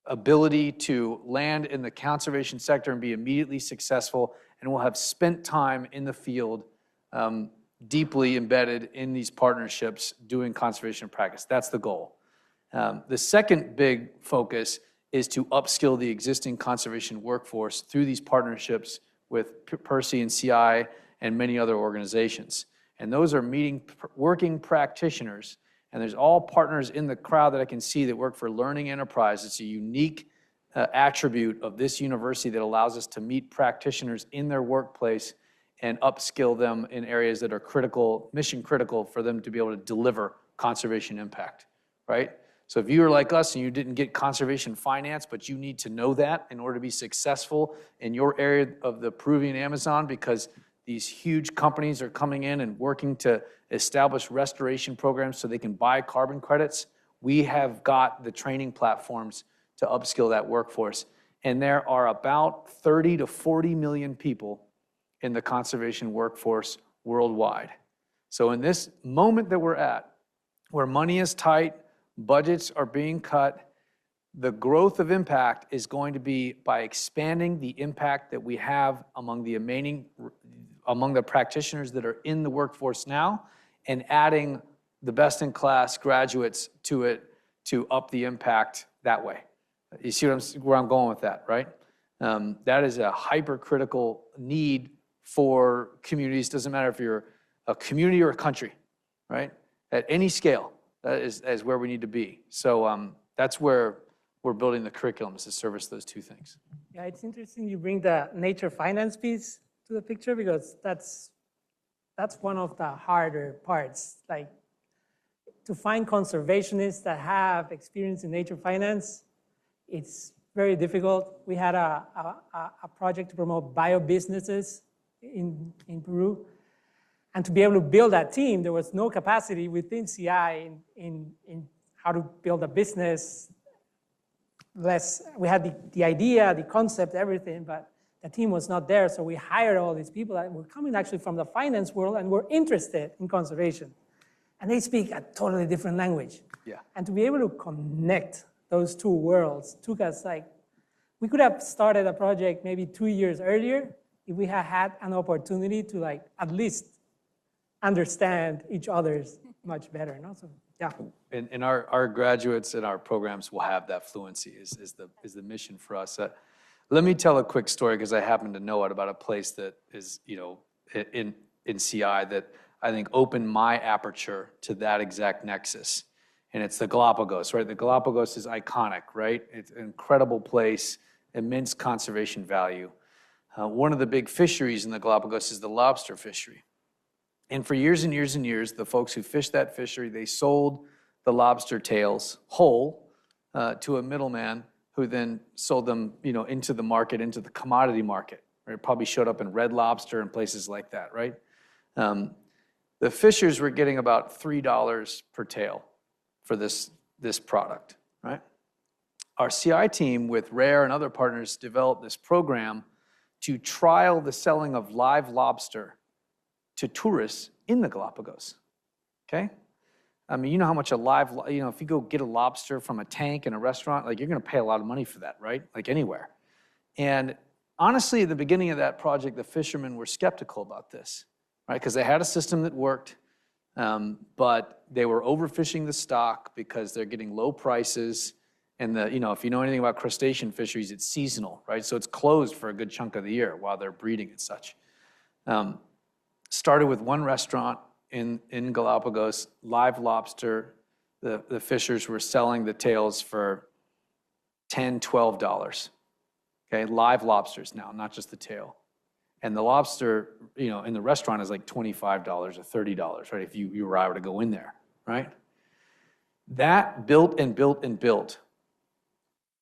ability to land in the conservation sector and be immediately successful, and will have spent time in the field deeply embedded in these partnerships doing conservation practice. That's the goal. The second big focus is to upskill the existing conservation workforce through these partnerships with Percy and CI and many other organizations. And those are working practitioners. And there's all partners in the crowd that I can see that work for Learning Enterprise. It's a unique attribute of this university that allows us to meet practitioners in their workplace and upskill them in areas that are critical, mission critical for them to be able to deliver conservation impact, right? So if you are like us and you didn't get conservation finance, but you need to know that in order to be successful in your area of the Peruvian Amazon, because these huge companies are coming in and working to establish restoration programs so they can buy carbon credits, we have got the training platforms to upskill that workforce. And there are about 30 to 40 million people in the conservation workforce worldwide. So in this moment that we're at, where money is tight, budgets are being cut, the growth of impact is going to be by expanding the impact that we have among the practitioners that are in the workforce now, and adding the best-in-class graduates to it to up the impact that way. You see where I'm going with that, right? That is a hypercritical need for communities. Doesn't matter if you're a community or a country, right? At any scale, that is where we need to be. So that's where we're building the curriculums to service those two things. Yeah, it's interesting you bring the nature finance piece to the picture, because that's one of the harder parts. Like, to find conservationists that have experience in nature finance, it's very difficult. We had a project to promote bio-businesses in Peru. And to be able to build that team, there was no capacity within CI in how to build a business. We had the idea, the concept, everything, but the team was not there. So we hired all these people that were coming actually from the finance world and were interested in conservation. And they speak a totally different language. Yeah. And to be able to connect those two worlds took us we could have started a project maybe 2 years earlier if we had had an opportunity to at least understand each other's much better. No? So, yeah. And our graduates in our programs will have that fluency is the mission for us. Let me tell a quick story, because I happen to know it, about a place that is, in CI that I think opened my aperture to that exact nexus. And it's the Galapagos, right? The Galapagos is iconic, right? It's an incredible place, immense conservation value. One of the big fisheries in the Galapagos is the lobster fishery. And for years and years and years, the folks who fished that fishery, they sold the lobster tails whole to a middleman who then sold them, into the market, into the commodity market. Right? It probably showed up in Red Lobster and places like that, right? The fishers were getting about $3 per tail for this product, right? Our CI team with Rare and other partners developed this program to trial the selling of live lobster to tourists in the Galapagos, okay? I mean, you know how much if you go get a lobster from a tank in a restaurant, like you're gonna pay a lot of money for that, right? Like anywhere. And honestly, at the beginning of that project, the fishermen were skeptical about this, right? Because they had a system that worked, but they were overfishing the stock because they're getting low prices. And if you know anything about crustacean fisheries, it's seasonal, right? So it's closed for a good chunk of the year while they're breeding and such. Started with one restaurant in Galapagos, live lobster. The fishers were selling the tails for $10, $12. Okay, live lobsters now, not just the tail. And the lobster, in the restaurant is like $25 or $30, right? If you were able to go in there, right? That built and built and built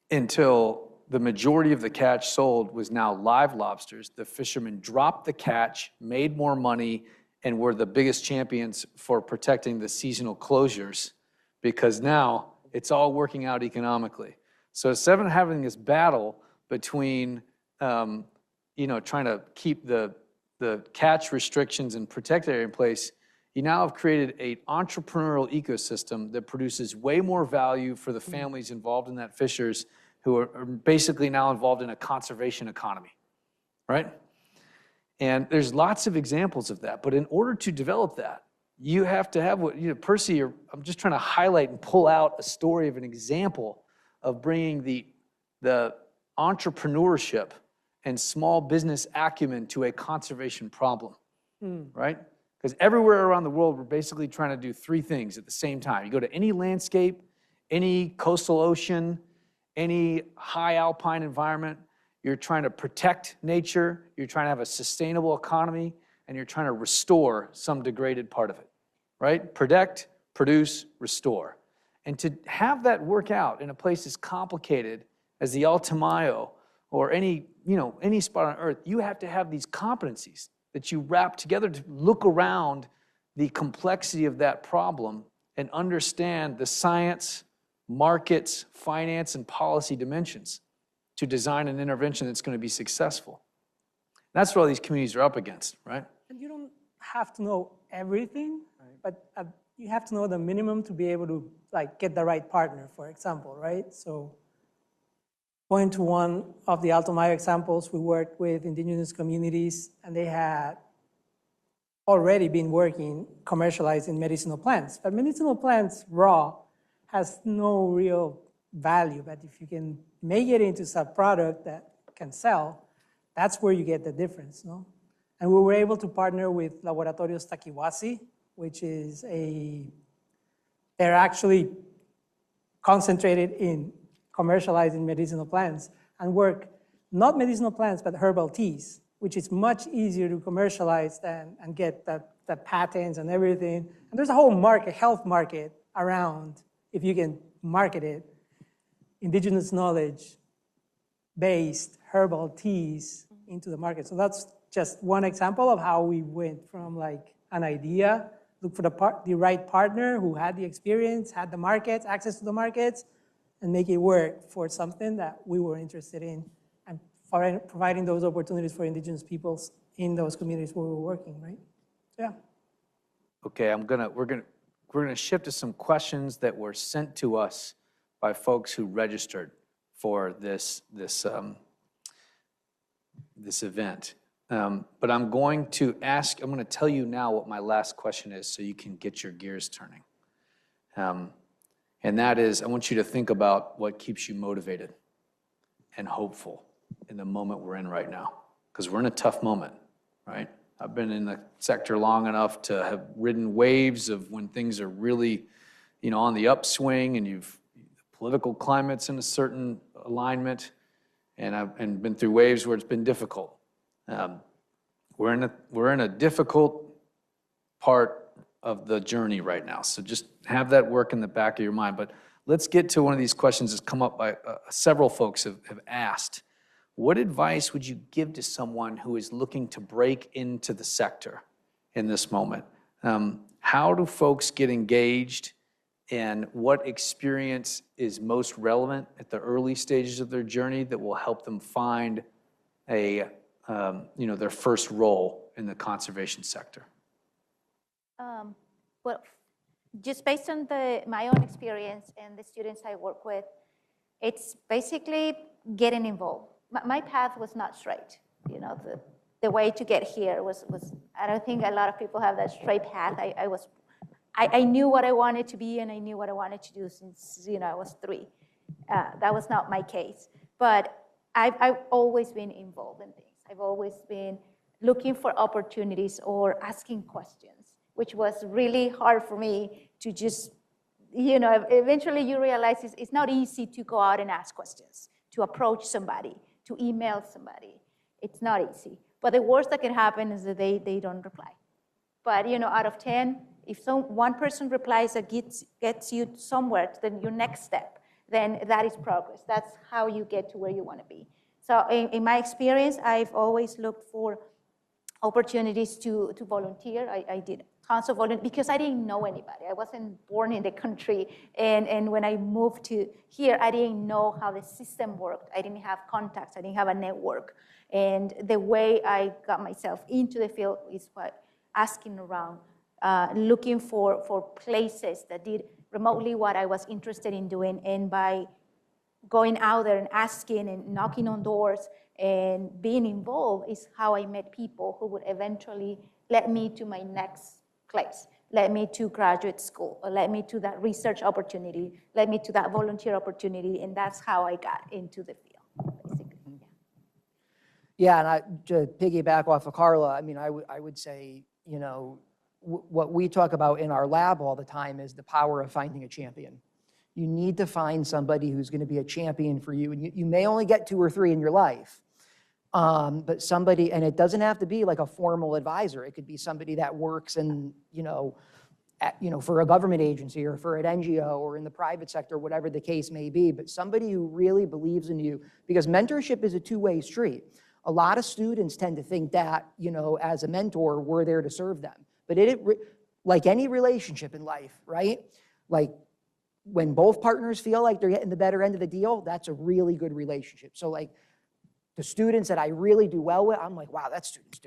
until the majority of the catch sold was now live lobsters. The fishermen dropped the catch, made more money, and were the biggest champions for protecting the seasonal closures because now it's all working out economically. So instead of having this battle between, trying to keep the catch restrictions and protect area in place, you now have created an entrepreneurial ecosystem that produces way more value for the families involved in that fishers who are basically now involved in a conservation economy, right? And there's lots of examples of that. But in order to develop that, you have to have Percy, I'm just trying to highlight and pull out a story of an example of bringing the entrepreneurship and small business acumen to a conservation problem, right? Because everywhere around the world, we're basically trying to do three things at the same time. You go to any landscape, any coastal ocean, any high alpine environment, you're trying to protect nature, you're trying to have a sustainable economy, and you're trying to restore some degraded part of it, right? Protect, produce, restore. And to have that work out in a place as complicated as the Alto Mayo or any spot on Earth, you have to have these competencies that you wrap together to look around the complexity of that problem and understand the science, markets, finance, and policy dimensions to design an intervention that's going to be successful. That's what all these communities are up against, right? And you don't have to know everything, but you have to know the minimum to be able to get the right partner, for example, right? So going to one of the Alto Mayo examples, we worked with indigenous communities, and they had already been working commercializing medicinal plants. But medicinal plants raw has no real value, but if you can make it into a product that can sell, that's where you get the difference, no? And we were able to partner with Laboratorios Takiwasi, which is they're actually concentrated in commercializing medicinal plants and work, not medicinal plants, but herbal teas, which is much easier to commercialize and get the patents and everything. And there's a whole market, health market around if you can market it, indigenous knowledge-based herbal teas into the market. So that's just one example of how we went from an idea, look for the right partner who had the experience, had the markets, access to the markets, and make it work for something that we were interested in, and providing those opportunities for indigenous peoples in those communities where we were working, right? So, yeah. Okay, we're gonna shift to some questions that were sent to us by folks who registered for this event. But I'm going to tell you now what my last question is so you can get your gears turning. And that is, I want you to think about what keeps you motivated and hopeful in the moment we're in right now. Because we're in a tough moment, right? I've been in the sector long enough to have ridden waves of when things are really, on the upswing, and the political climate's in a certain alignment, and I've been through waves where it's been difficult. We're in a difficult part of the journey right now, so just have that work in the back of your mind. But let's get to one of these questions that's come up by several folks have asked. What advice would you give to someone who is looking to break into the sector in this moment? How do folks get engaged, and what experience is most relevant at the early stages of their journey that will help them find their first role in the conservation sector? Well, just based on my own experience and the students I work with, it's basically getting involved. My path was not straight. You know, the way to get here was I don't think a lot of people have that straight path. I knew what I wanted to be, and I knew what I wanted to do since, you know, I was 3. That was not my case. But I've always been involved in things. I've always been looking for opportunities or asking questions, which was really hard for me to just, you know, eventually you realize it's not easy to go out and ask questions, to approach somebody, to email somebody. It's not easy. But the worst that can happen is that they don't reply. But, you know, out of 10, if one person replies that gets you somewhere to your next step, then that is progress. That's how you get to where you want to be. So in my experience, I've always looked for opportunities to volunteer. I did tons of volunteer because I didn't know anybody. I wasn't born in the country. And when I moved to here, I didn't know how the system worked. I didn't have contacts. I didn't have a network. And the way I got myself into the field is by asking around, looking for places that did remotely what I was interested in doing. And by going out there and asking and knocking on doors and being involved is how I met people who would eventually let me to my next place, led me to graduate school, or led me to that research opportunity, led me to that volunteer opportunity, and that's how I got into the field, basically. Yeah, and to piggyback off of Karla, I mean, I would say, you know, what we talk about in our lab all the time is the power of finding a champion. You need to find somebody who's going to be a champion for you, and you may only get 2 or 3 in your life, but somebody, and it doesn't have to be like a formal advisor. It could be somebody that works in, for a government agency or for an NGO or in the private sector, whatever the case may be, but somebody who really believes in you, because mentorship is a two-way street. A lot of students tend to think that, you know, as a mentor, we're there to serve them. But like any relationship in life, right? Like when both partners feel like they're getting the better end of the deal, that's a really good relationship. So like the students that I really do well with, I'm like, wow, that student's,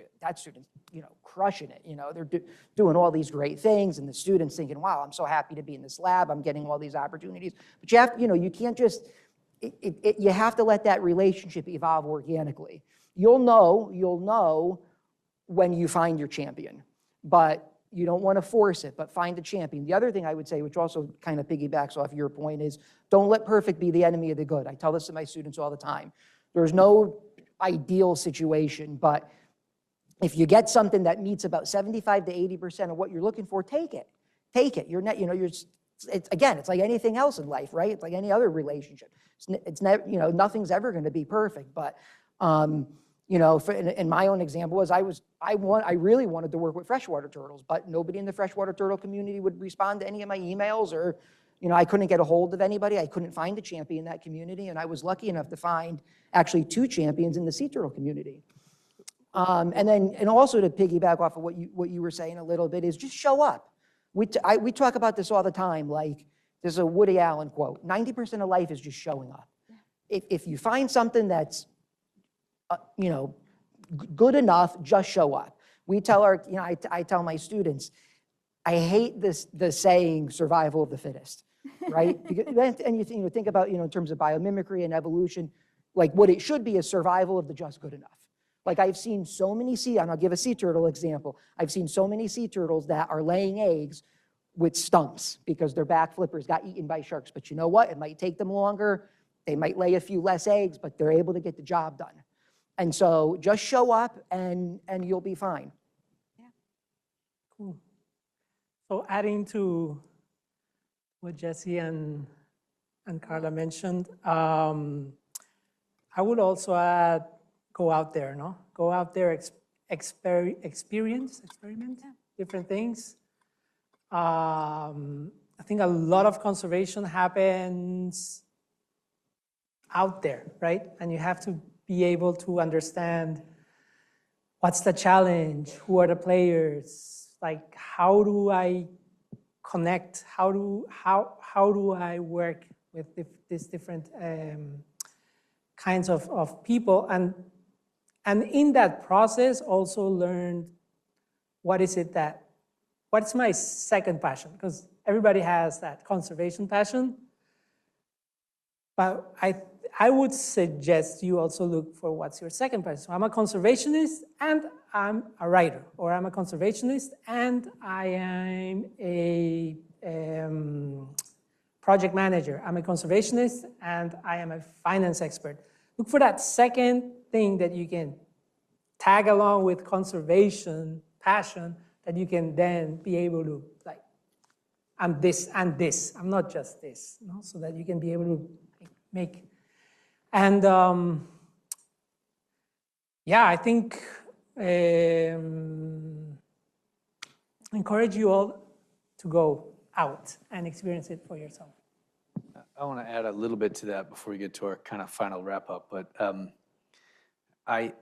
you know, crushing it. You know, they're doing all these great things, and the students thinking, wow, I'm so happy to be in this lab. I'm getting all these opportunities. But you have, you know, you can't just, you have to let that relationship evolve organically. You'll know when you find your champion, but you don't want to force it, but find a champion. The other thing I would say, which also kind of piggybacks off your point, is don't let perfect be the enemy of the good. I tell this to my students all the time. There's no ideal situation, but if you get something that meets about 75 to 80% of what you're looking for, take it. Take it. You're not, you know, it's like anything else in life, right? It's like any other relationship. It's never, you know, nothing's ever going to be perfect, but you know, in my own example was I really wanted to work with freshwater turtles, but nobody in the freshwater turtle community would respond to any of my emails, or, you know, I couldn't get a hold of anybody. I couldn't find a champion in that community, and I was lucky enough to find actually 2 champions in the sea turtle community. And also to piggyback off of what you were saying a little bit is just show up. We talk about this all the time. Like there's a Woody Allen quote: 90% of life is just showing up. If you find something that's you know, good enough, just show up. We tell I tell my students, I hate the saying survival of the fittest, right? And you think about, you know, in terms of biomimicry and evolution, like what it should be is survival of the just good enough. Like I've seen so many and I'll give a sea turtle example. I've seen so many sea turtles that are laying eggs with stumps because their back flippers got eaten by sharks. But you know what? It might take them longer. They might lay a few less eggs, but they're able to get the job done. And so just show up and you'll be fine. Yeah. Cool. So adding to what Jesse and Karla mentioned, I would also add, go out there, no? Go out there, experiment, different things. I think a lot of conservation happens out there, right? And you have to be able to understand what's the challenge, who are the players, like how do I connect, how do I work with these different kinds of people, and in that process also learn what what's my second passion? Because everybody has that conservation passion. But I would suggest you also look for what's your second passion. So I'm a conservationist and I'm a writer, or I'm a conservationist and I am a project manager. I'm a conservationist and I am a finance expert. Look for that second thing that you can tag along with conservation passion that you can then be able to, like, I'm this and this. I'm not just this, you know, so that you can be able to make. And yeah, I think encourage you all to go out and experience it for yourself. I want to add a little bit to that before we get to our kind of final wrap up. But I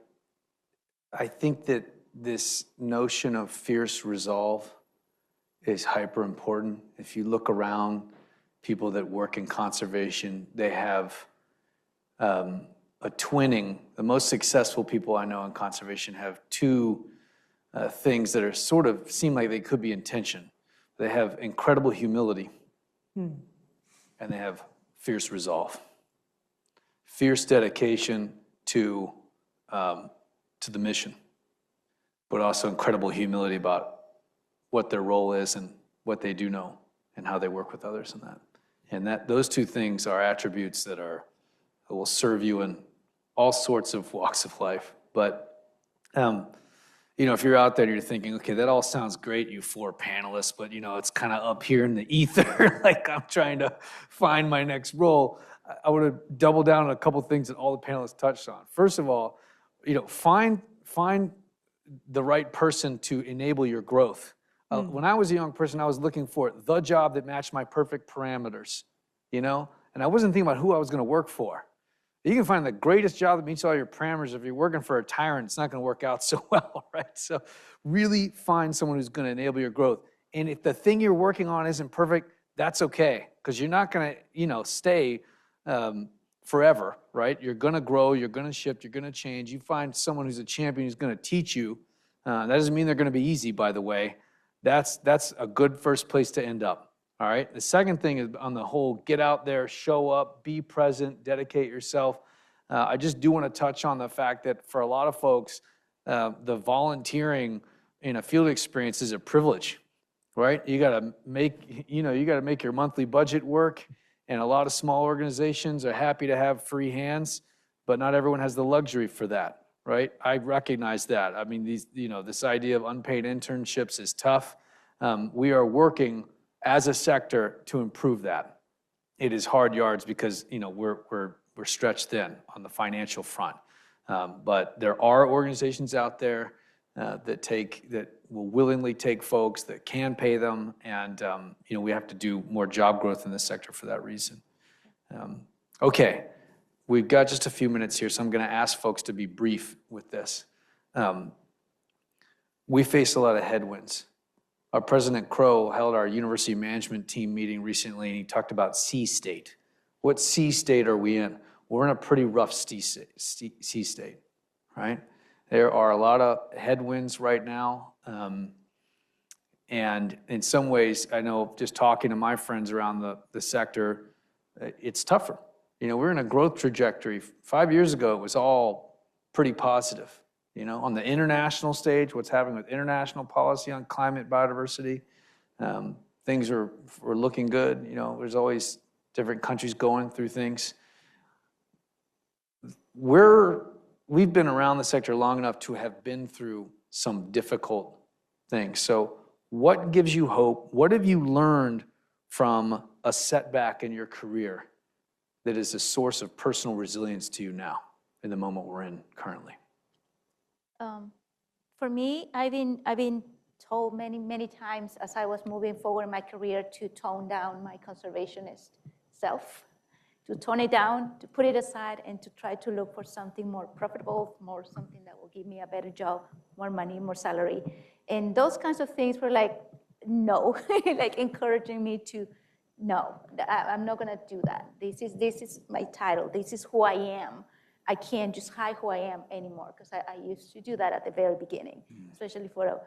think that this notion of fierce resolve is hyper important. If you look around, people that work in conservation, they have a twinning. The most successful people I know in conservation have two things that are sort of seem like they could be in tension. They have incredible humility, and they have fierce resolve, fierce dedication to the mission, but also incredible humility about what their role is and what they do know and how they work with others in that. And those two things are attributes that will serve you in all sorts of walks of life. But you know, if you're out there and you're thinking, okay, that all sounds great, you four panelists, but you know, it's kind of up here in the ether, like I'm trying to find my next role. I want to double down on a couple things that all the panelists touched on. First of all, you know, find the right person to enable your growth. When I was a young person, I was looking for the job that matched my perfect parameters, you know, and I wasn't thinking about who I was going to work for. You can find the greatest job that meets all your parameters. If you're working for a tyrant, it's not going to work out so well, right? So really find someone who's going to enable your growth. And if the thing you're working on isn't perfect, that's okay, because you're not going to, you know, stay forever, right? You're going to grow, you're going to shift, you're going to change. You find someone who's a champion who's going to teach you. That doesn't mean they're going to be easy, by the way. That's a good first place to end up. All right. The second thing is on the whole, get out there, show up, be present, dedicate yourself. I just do want to touch on the fact that for a lot of folks, the volunteering in a field experience is a privilege, right? You got to make your monthly budget work, and a lot of small organizations are happy to have free hands, but not everyone has the luxury for that, right? I recognize that. I mean, this idea of unpaid internships is tough. We are working as a sector to improve that. It is hard yards because, you know, we're stretched thin on the financial front. But there are organizations out there that will willingly take folks, that can pay them, and you know, we have to do more job growth in this sector for that reason. Okay, we've got just a few minutes here, so I'm going to ask folks to be brief with this. We face a lot of headwinds. Our President Crow held our university management team meeting recently, and he talked about sea state. What sea state are we in? We're in a pretty rough sea state, right? There are a lot of headwinds right now. And in some ways, I know just talking to my friends around the sector, it's tougher. You know, we're in a growth trajectory. 5 years ago, it was all pretty positive. You know, on the international stage, what's happening with international policy on climate, biodiversity, things are looking good. You know, there's always different countries going through things. We've been around the sector long enough to have been through some difficult things. So what gives you hope? What have you learned from a setback in your career that is a source of personal resilience to you now in the moment we're in currently? For me, I've been told many times as I was moving forward in my career to tone down my conservationist self, to tone it down, to put it aside, and to try to look for something more profitable, more something that will give me a better job, more money, more salary. And those kinds of things were like, no, like encouraging me to, no, I'm not gonna do that. This is my title. This is who I am. I can't just hide who I am anymore, because I used to do that at the very beginning, especially for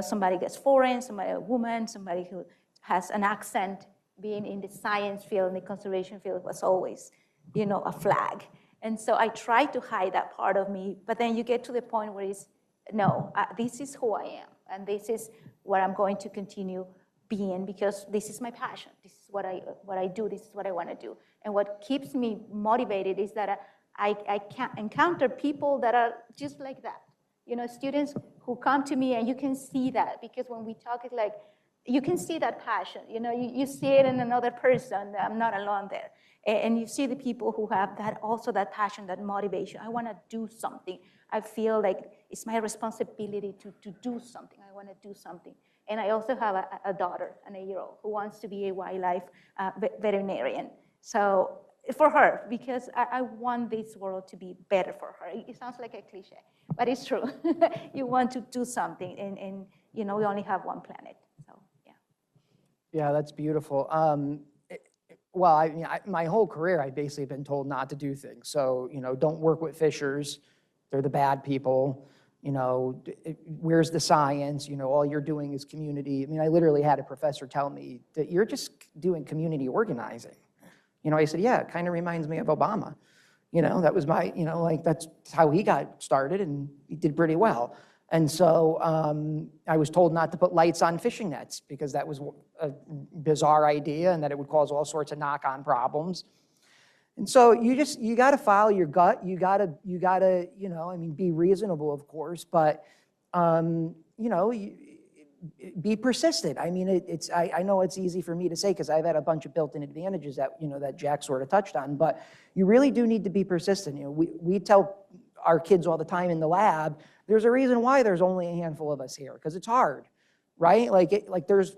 somebody gets foreign, somebody a woman, somebody who has an accent. Being in the science field, in the conservation field was always, a flag. And so I try to hide that part of me, but then you get to the point where it's, no, this is who I am, and this is what I'm going to continue being, because this is my passion. This is what I do. This is what I want to do. And what keeps me motivated is that I can encounter people that are just like that. Students who come to me, and you can see that, because when we talk, it's like, you can see that passion. You see it in another person. I'm not alone there. And you see the people who have that passion, that motivation. I want to do something. I feel like it's my responsibility to do something. I want to do something. And I also have a daughter, an 8-year-old, who wants to be a wildlife veterinarian. So for her, because I want this world to be better for her. It sounds like a cliche, but it's true. You want to do something, and we only have one planet. So yeah. Yeah, that's beautiful. Well, my whole career, I've basically been told not to do things. So, don't work with fishers. They're the bad people. Where's the science? All you're doing is community. I literally had a professor tell me that you're just doing community organizing. I said, yeah, it kind of reminds me of Obama. That was my, that's how he got started, and he did pretty well. And so I was told not to put lights on fishing nets, because that was a bizarre idea, and that it would cause all sorts of knock-on problems. And so you got to follow your gut. You got to, be reasonable, of course, but, be persistent. I know it's easy for me to say, because I've had a bunch of built-in advantages that, that Jack sort of touched on, but you really do need to be persistent. We tell our kids all the time in the lab, there's a reason why there's only a handful of us here, because it's hard, right? There's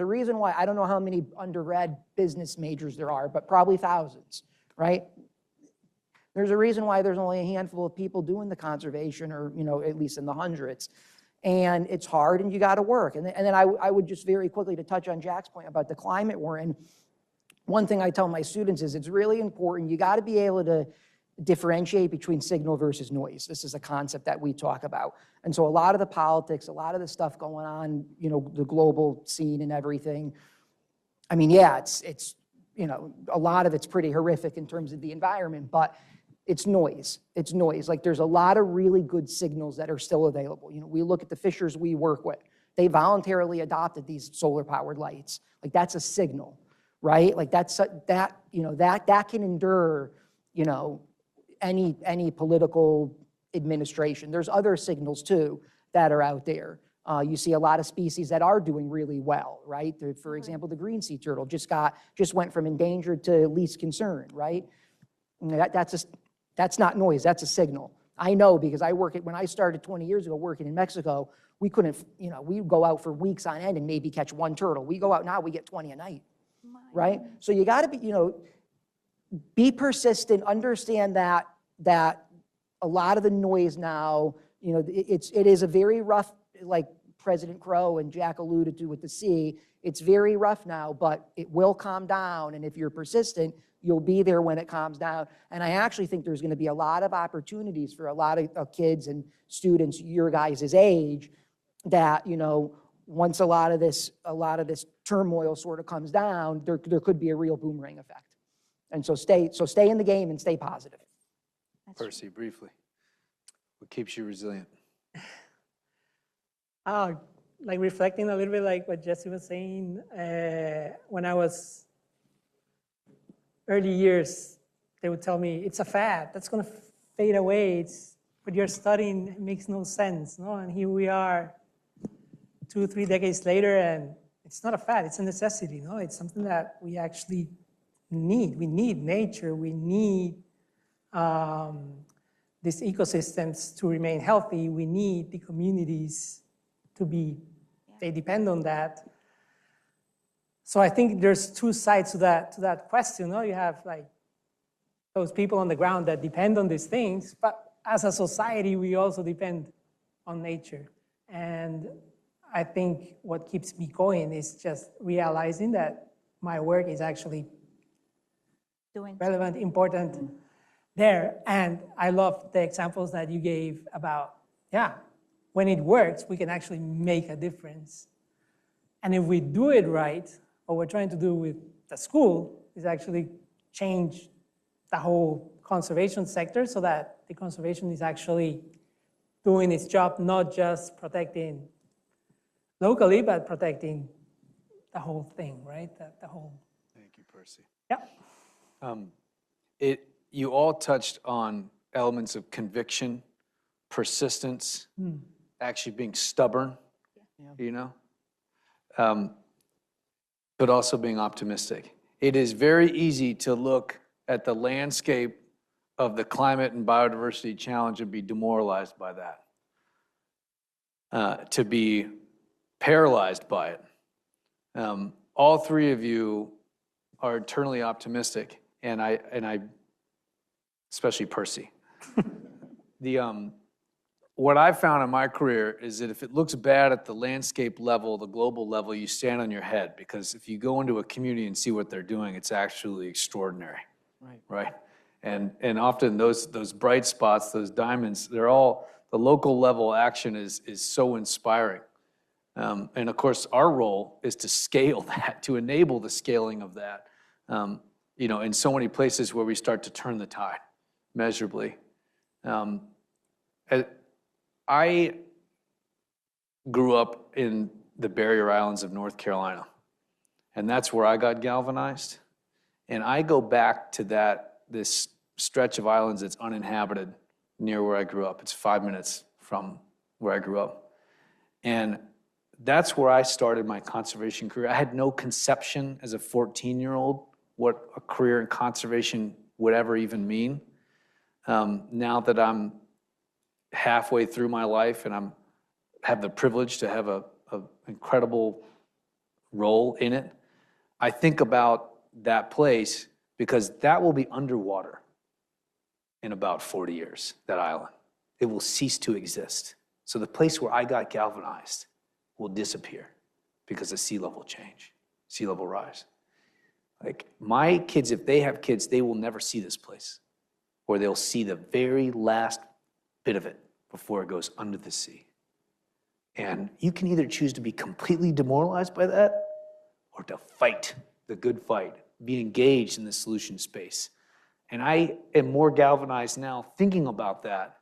a reason why. I don't know how many undergrad business majors there are, but probably thousands, right? There's a reason why there's only a handful of people doing the conservation, or, at least in the hundreds. And it's hard, and you got to work. And then I would just very quickly, to touch on Jack's point about the climate we're in, one thing I tell my students is it's really important. You got to be able to differentiate between signal versus noise. This is a concept that we talk about. And so a lot of the politics, a lot of the stuff going on, the global scene and everything, it's a lot of it's pretty horrific in terms of the environment, but it's noise. It's noise. There's a lot of really good signals that are still available. We look at the fishers we work with. They voluntarily adopted these solar-powered lights. That's a signal, right? That can endure, any political administration. There's other signals too that are out there. You see a lot of species that are doing really well, right? For example, the green sea turtle just went from endangered to least concern, right? That's not noise, that's a signal. I know, because when I started 20 years ago working in Mexico, we couldn't, we'd go out for weeks on end and maybe catch one turtle. We go out now, we get 20 a night, right? So you got to be persistent, understand that a lot of the noise now, it is a very rough, like President Crow and Jack alluded to with the sea, it's very rough now, but it will calm down. And if you're persistent, you'll be there when it calms down. And I actually think there's going to be a lot of opportunities for a lot of kids and students your guys' age that, once a lot of this turmoil sort of comes down, there could be a real boomerang effect. And so stay in the game and stay positive. Percy, briefly, what keeps you resilient? Reflecting a little bit like what Jesse was saying, when I was early years, they would tell me, it's a fad, that's going to fade away. What you're studying, it makes no sense. No? And here we are 2 or 3 decades later, and it's not a fad, it's a necessity. No? It's something that we actually need. We need nature, we need these ecosystems to remain healthy, we need the communities to be, they depend on that. So I think there's two sides to that question. You have those people on the ground that depend on these things, but as a society, we also depend on nature. And I think what keeps me going is just realizing that my work is actually relevant, important there. And I love the examples that you gave about, when it works, we can actually make a difference. And if we do it right, what we're trying to do with the school is actually change the whole conservation sector so that the conservation is actually doing its job, not just protecting locally, but protecting the whole thing, right? The whole. Thank you, Percy. Yeah. You all touched on elements of conviction, persistence, actually being stubborn, you know, but also being optimistic. It is very easy to look at the landscape of the climate and biodiversity challenge and be demoralized by that, to be paralyzed by it. All three of you are eternally optimistic, and I, especially Percy. What I've found in my career is that if it looks bad at the landscape level, the global level, you stand on your head, because if you go into a community and see what they're doing, it's actually extraordinary, right? And often those bright spots, those diamonds, they're all, the local level action is so inspiring. And of course, our role is to scale that, to enable the scaling of that, you know, in so many places where we start to turn the tide measurably. I grew up in the Barrier Islands of North Carolina, and that's where I got galvanized. And I go back to this stretch of islands that's uninhabited near where I grew up. It's 5 minutes from where I grew up. And that's where I started my conservation career. I had no conception as a 14-year-old what a career in conservation would ever even mean. Now that I'm halfway through my life and have the privilege to have an incredible role in it, I think about that place, because that will be underwater in about 40 years, that island. It will cease to exist. So the place where I got galvanized will disappear because of sea level change, sea level rise. Like, my kids, if they have kids, they will never see this place, or they'll see the very last bit of it before it goes under the sea. And you can either choose to be completely demoralized by that, or to fight the good fight, be engaged in the solution space. And I am more galvanized now thinking about that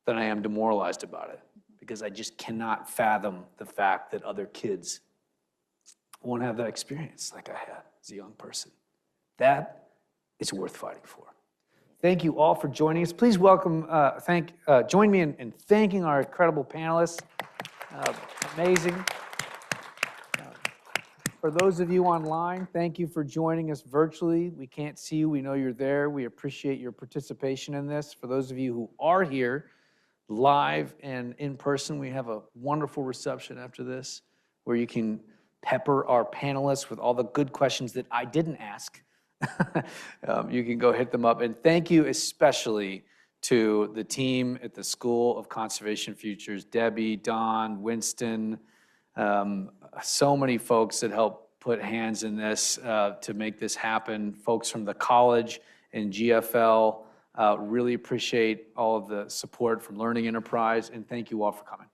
than I am demoralized about it, because I just cannot fathom the fact that other kids won't have that experience like I had as a young person. That is worth fighting for. Thank you all for joining us. Please welcome, join me in thanking our incredible panelists. Amazing. For those of you online, thank you for joining us virtually. We can't see you, we know you're there. We appreciate your participation in this. For those of you who are here, live and in person, we have a wonderful reception after this, where you can pepper our panelists with all the good questions that I didn't ask. You can go hit them up. And thank you especially to the team at the School of Conservation Futures, Debbie, Don, Winston, so many folks that helped put hands in this to make this happen. Folks from the college and GFL, really appreciate all of the support from Learning Enterprise, and thank you all for coming.